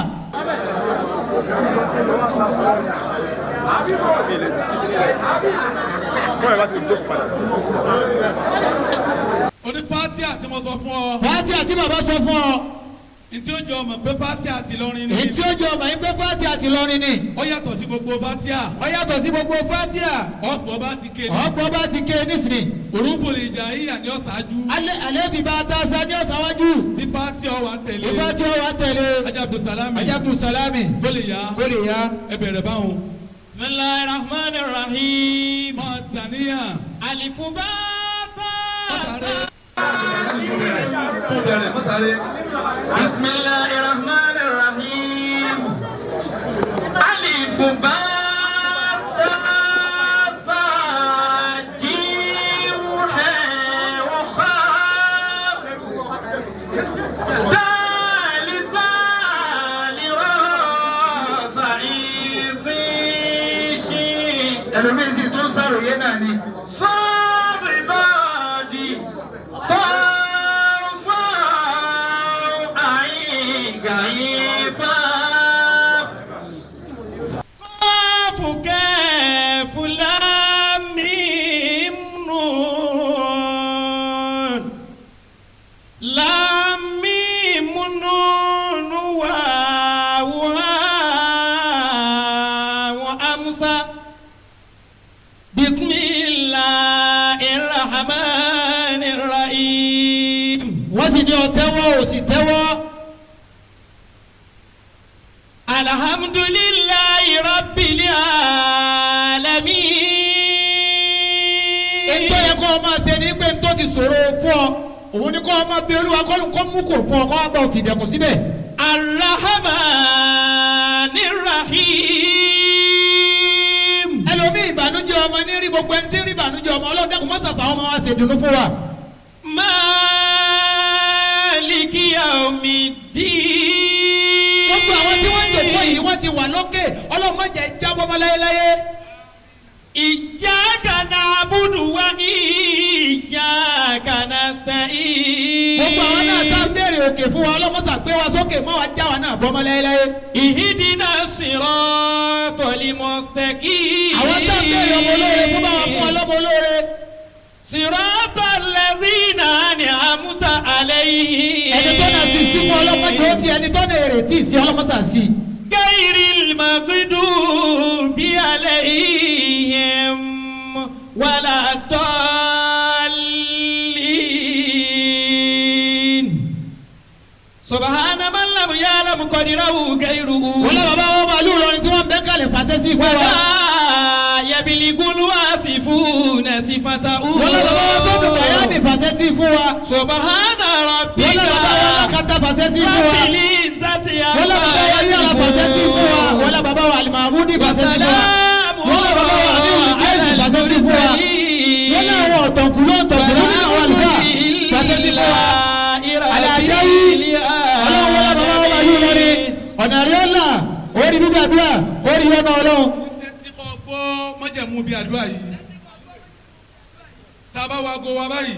oní Fatiha tí mo sọ fún ọ. Fatiha tí bàbá sọ fún ọ. ntí ó jọ ọmọ pé Fatiha ti lọrin ni. ntí ó jọ ọmọ yín pé Fatiha ti lọrin ni. ó yàtọ̀ sí gbogbo Fatiha. ó yàtọ̀ sí gbogbo Fatiha. ọ̀pọ̀ bá ti ké ní. ọ̀pọ̀ bá ti ké nísìnyí. Huruful Hijaiyya ni ó ṣáájú. alẹ́ fi bá a ta sa ní ọ̀sán wájú. tí Fatiha wà tẹ̀lé. tí Fatiha wà tẹ̀lé. Ajabdu Salami. tó lè yá. ẹ bẹ̀rẹ̀ báwọn. Bismillahir Rahmanir Rahim. máa dàníyàn. Alifu bá tó bẹ̀rẹ̀ mọ́sálẹ̀. Bismillahir Rahmanir Rahim. Alifu bá ẹlòmíì sì tún sàròyé náà ni. sọ́ọ̀bù ìbáàdì tó fọ́ àyíǹgàyín fà. kọ́ọ̀fù kẹ́ẹ̀fù lámìm nùn lámìm nùn wàá amúsá. Bismillahirrahmanirrahim. wọ́n sì ní ọ̀tẹ́wọ́ ò sì tẹ́wọ́. Alhamdulillahi rabbil alamin. ètò yẹ kó o máa ṣe ní pé tó ti ṣòro fún ọ òun ni kó o máa bí Olúwa kó mú kò fún ọ kó o bá òfìdẹ̀kùn síbẹ̀. Arrahmanirrahim. ẹlòmíì ìbànújẹ́ ọmọ ní rí gbogbo ẹni tí ń rí ìbànújẹ́ ọmọ Ọlọ́run dákun má ṣàfà ọmọ wa ṣèdùnnú fún wa. Maliki yawmiddin. gbogbo àwọn tí wọ́n ń jòkó yìí wọ́n ti wà lókè Ọlọ́run má jẹ́ jábọ́ mọ́ láyéláyé. Iyyaka na'budu wa iyyaka nasta'in. gbogbo àwọn náà tá ń béèrè òkè fún wa Ọlọ́run má ṣà gbé wa sókè mọ́ wa já wa náà bọ́ mọ́ láyéláyé. Ihdina siratal mustaqim. àwọn tá ń béèrè ọmọ olóore fún báwa fún ọlọ́mọ olóore. Siratal lazina an'amta alayhim. ẹni tó náà ti sí fún ọlọ́mọdé ó ti ẹni tó náà èrè tí ì sí ọlọ́mọsà sí. Gairil maghdubi alayhim wala dallin. Subhana man lam ya'lam qadrahu ghayruhu. wọ́n lọ bàbá wọn màálù lọrin tí wọ́n bẹ́ kalẹ̀ fàṣẹ sí fún wa. Wala يبلغ الواصفون صفته. wọ́n lọ bàbá wa sọ́dọ̀ bàyáni fàṣẹ sí fún wa. سبحان ربك wọ́n lọ bàbá wa lákàtà fàṣẹ sí fún wa. رب العزة wọ́n lọ bàbá wa yàrá fàṣẹ sí fún wa. wọ́n lọ bàbá wa alimahudi fàṣẹ sí fún wa. wọ́n lọ bàbá wa abiru jésù fàṣẹ sí fún wa. wọ́n lọ àwọn ọ̀tọ̀kùlú nínú àwọn àlùfáà fàṣẹ sí fún wa. alájáwí ọlọ́run wọ́n lọ bàbá wa wàlúù lọ́rí ọ̀nà àríọ́lá orí bíbàdúrà orí ọ̀nà ọlọ́run. tẹ́tí kọ́ gbọ́ mọ́jẹ̀mú bíi àdúrà yìí tá a bá wa go wa báyìí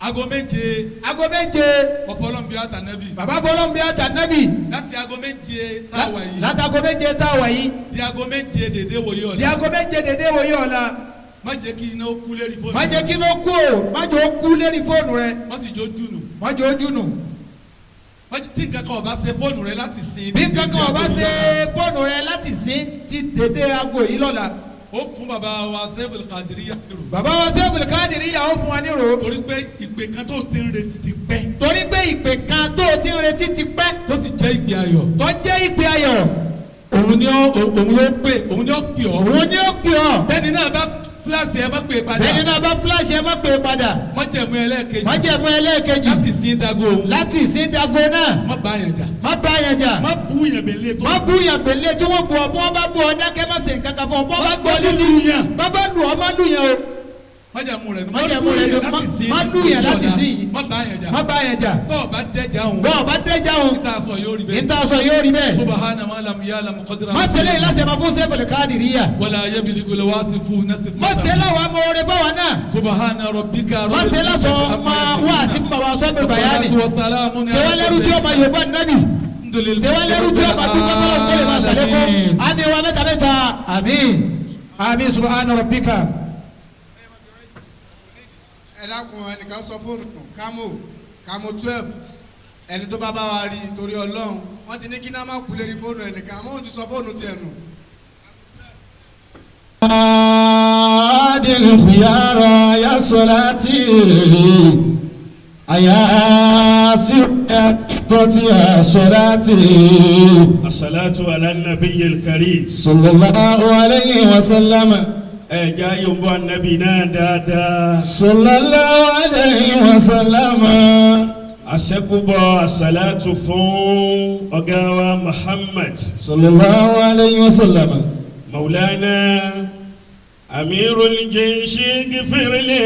aago méje ọ̀pọ̀lọ́mùbí àtànẹ́bì. bàbá bọ́lọ́mùbí àtànẹ́bì. láti aago méje tá a wà yìí. láti aago méje tá a wà yìí. di aago méje dédé wòye ọ̀la. di aago méje dédé wòye ọ̀la. má jẹ́ kí iná kú lérí fóònù. má jẹ́ kí iná kú o má jẹ́ ó kú lérí fóònù rẹ. má sì jó jùnù. má jẹ́ ó jùnù. tí nǹkan kan ọba ṣe fóònù rẹ láti sin. bí nǹkan kan ọba ṣe fóònù rẹ láti sin ti dédé aago yìí lọ́la. ó fún bàbá wa sẹ́fùlì kàdìríyà nírò. bàbá wa sẹ́fùlì kàdìríyà ó fún wa nírò. torí pé ìpè kan tó ti ń retí ti pẹ́. torí pé ìpè kan tó ti ń retí ti pẹ́. tó sì jẹ́ ìpè ayọ̀. tó jẹ́ ìpè ayọ̀. òun ni ó pè òun ni ó pè ọ́. òun ni ó pè ọ́. bẹ́ẹ̀ni náà bá fúláṣì ẹ má pè padà. bẹ́ẹ̀ni náà bá fúláṣì ẹ má pè padà. májẹ̀mú ẹlẹ́ẹ̀kejì. májẹ̀mú ẹlẹ́ẹ̀kejì. láti sin dago òun. láti sin dago náà. má bá yẹn jà. má bá yẹn jà. má bú yẹn bẹ̀lẹ́ tó. má bú yẹn bẹ̀lẹ́ tí wọ́n bu ọ bí wọ́n bá bu ọ dákẹ́ má ṣe nǹkan kan fún ọ bọ́ bá gbọ́ létí. má bá lù ọ má lù yẹn o. májẹ̀mú rẹ̀ má lù yẹn láti sin yìí. má bá yẹn jà. má bá yẹn jà. tọ́ ọ bá dẹ́jà òun. bọ́ ọ bá dẹ́jà òun. níta sọ yóò rí bẹ́ẹ̀. níta sọ yóò rí bẹ́ẹ̀. subahana ma lam ya'lam qadra. má ṣẹlẹ̀ yìí lásìkò fún sẹ́fẹ̀lì káàdìríyà. wala yabligu al-wasifu nasifu. má ṣẹlẹ̀ wà mọ orin báwa náà. subahana rabbika. má ṣẹlẹ̀ sọ ma wá sí bàbá sọ́bìrì bàyáni. sẹ́wálẹ́rú tí ó ma yorùbá nábì. sẹ́wálẹ́rú tí ó ma dúpẹ́ bọ́lá tó lè ma sàlékún. àmì wa mẹ́ta mẹ́ta àmì subahana rabbika. ẹ dákun ẹnìkan sọ fóònù kamo 12 ẹni tó bá wa rí torí Ọlọ́run wọ́n ti ní kí náà má kú lérí fóònù ẹnìkan àmọ́ òun ti sọ fóònù tiẹ̀ nù. adil khiyara ya salati ayasi qati salati as-salatu ala nabiyil karim sallallahu alayhi wa sallam. ẹ̀já yòówó anabi náà dáadáa. sallallahu alayhi wa sallam. àṣẹkùbọ̀ àṣàlátù fún ọ̀gá wa Muhammad. sallallahu alayhi wa sallam. maulana amirul jayshi gifirli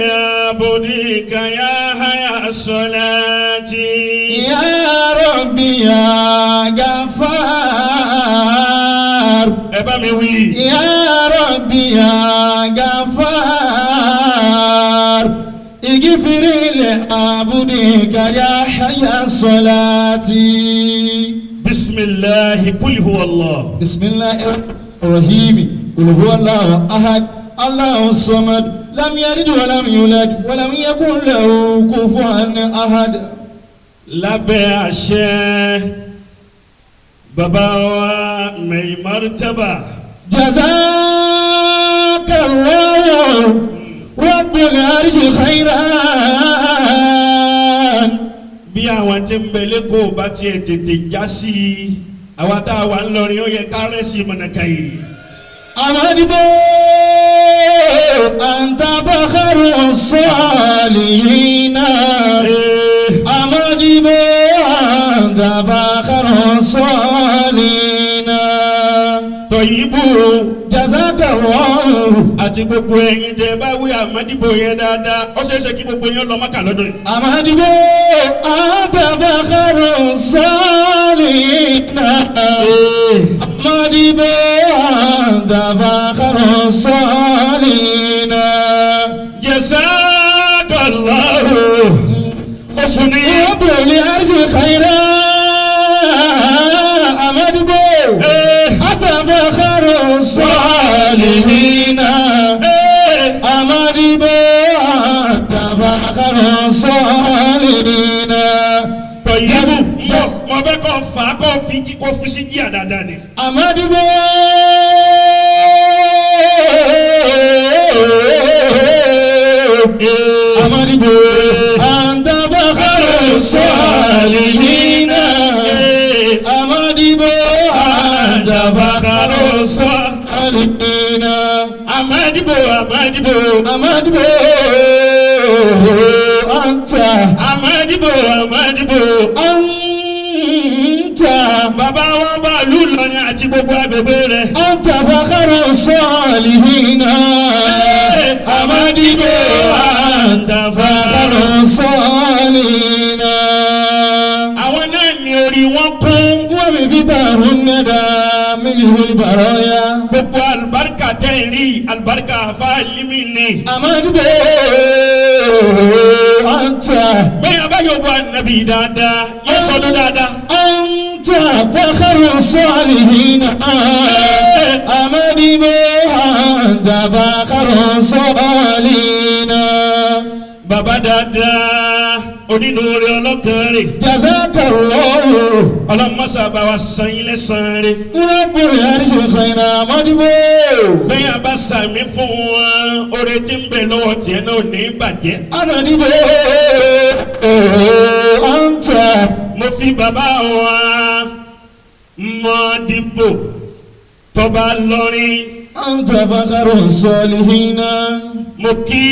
abudika ya haya salati. ya rabbi ya gafar. ẹ bá mi wí. ya rabbi ya gafar. igifiri li abudika ya haya salati. bisimilahi kul huwa Allah. bismillahir rahim. qul huwa Allahu ahad Allahu samad lam yalid wa lam yulad wa lam yakun lahu kufuwan ahad. lábẹ́ àṣẹ bàbá wa Mai Martaba. jazakallahu rabbul arshil khairan. bí àwọn tí ń bẹ̀lẹ́ kó o bá tiẹ̀ tètè já sí i àwa tá a wà ń lọrin ó yẹ ká rẹ̀ sí mọ̀nàkà yìí. amadibo anta fakharu salihina. amadibo anta fakharu salihina. Tọ̀yìnbó jazakallahu. àti gbogbo ẹ̀yin tẹ́ bá wí àmọ́dìbò yẹn dáadáa ó ṣeé ṣe kí gbogbo yẹn lọ Mákà lọ́dún yìí. amadibo anta fakharu salihina. amadibo anta fakharu salihina. Jazakallahu oṣù ní. rabbul arshil khairan. amadibo anta fakharu salihina. amadibo anta fakharu salihina. Tọ̀yìnbó mo fẹ́ kọ́ fà á kọ́ fi sí díà dáadáa ni. amadibo amadibo anta fakharu salihina. amadibo anta fakharu salihina. amadibo amadibo anta amadibo amadibo anta bàbá wa bàálù lọ́ni àti gbogbo agbègbè rẹ̀. anta fakharu salihina amadibo anta fakharu salihina. àwọn náà ní orí wọn kún. wọ́n mi fi tààrùn nẹ́dà mílíọ̀nù bàrọ́yà. gbogbo alibarika tẹ́ ẹ rí alibarika afa limi ni. amadibo anta. bẹ́ẹ̀ bá yóò bọ́ anabi dáadáa yóò sọdún dáadáa. أنت فخر الصالحين أمدي أنت فخر الصالحين bàbá dáadáa onínúure ọlọ́kànrin. جزاك الله ọlọ́mọṣà bá wa san ilé san re. رب العرش الخير أمدي bẹ́ẹ̀ bá sàmì fún wọn oore tí ń bẹ lọ́wọ́ tiẹ̀ náà ò ní bàjẹ́. أمدي أنت mo fi bàbá wa Modibo tọba lọrin. أنت فخر الصالحين mo kí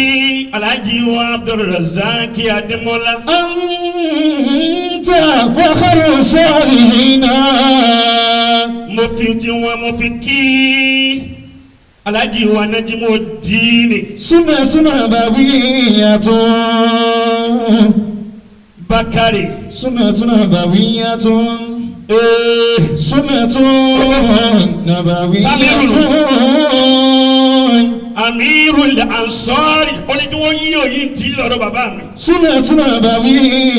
alhaji wa Abdulrazak Adémọ́lá. أنت فخر الصالحين mo fi tiwọn mo fi kí alhaji wa Najimudeen سنة نبوية Bakari. سنة نبوية سنة نبوية Amirul Ansari ó ní kí wọ́n yí òyìn tí lọ́rọ̀ bàbá mi. سنة نبوية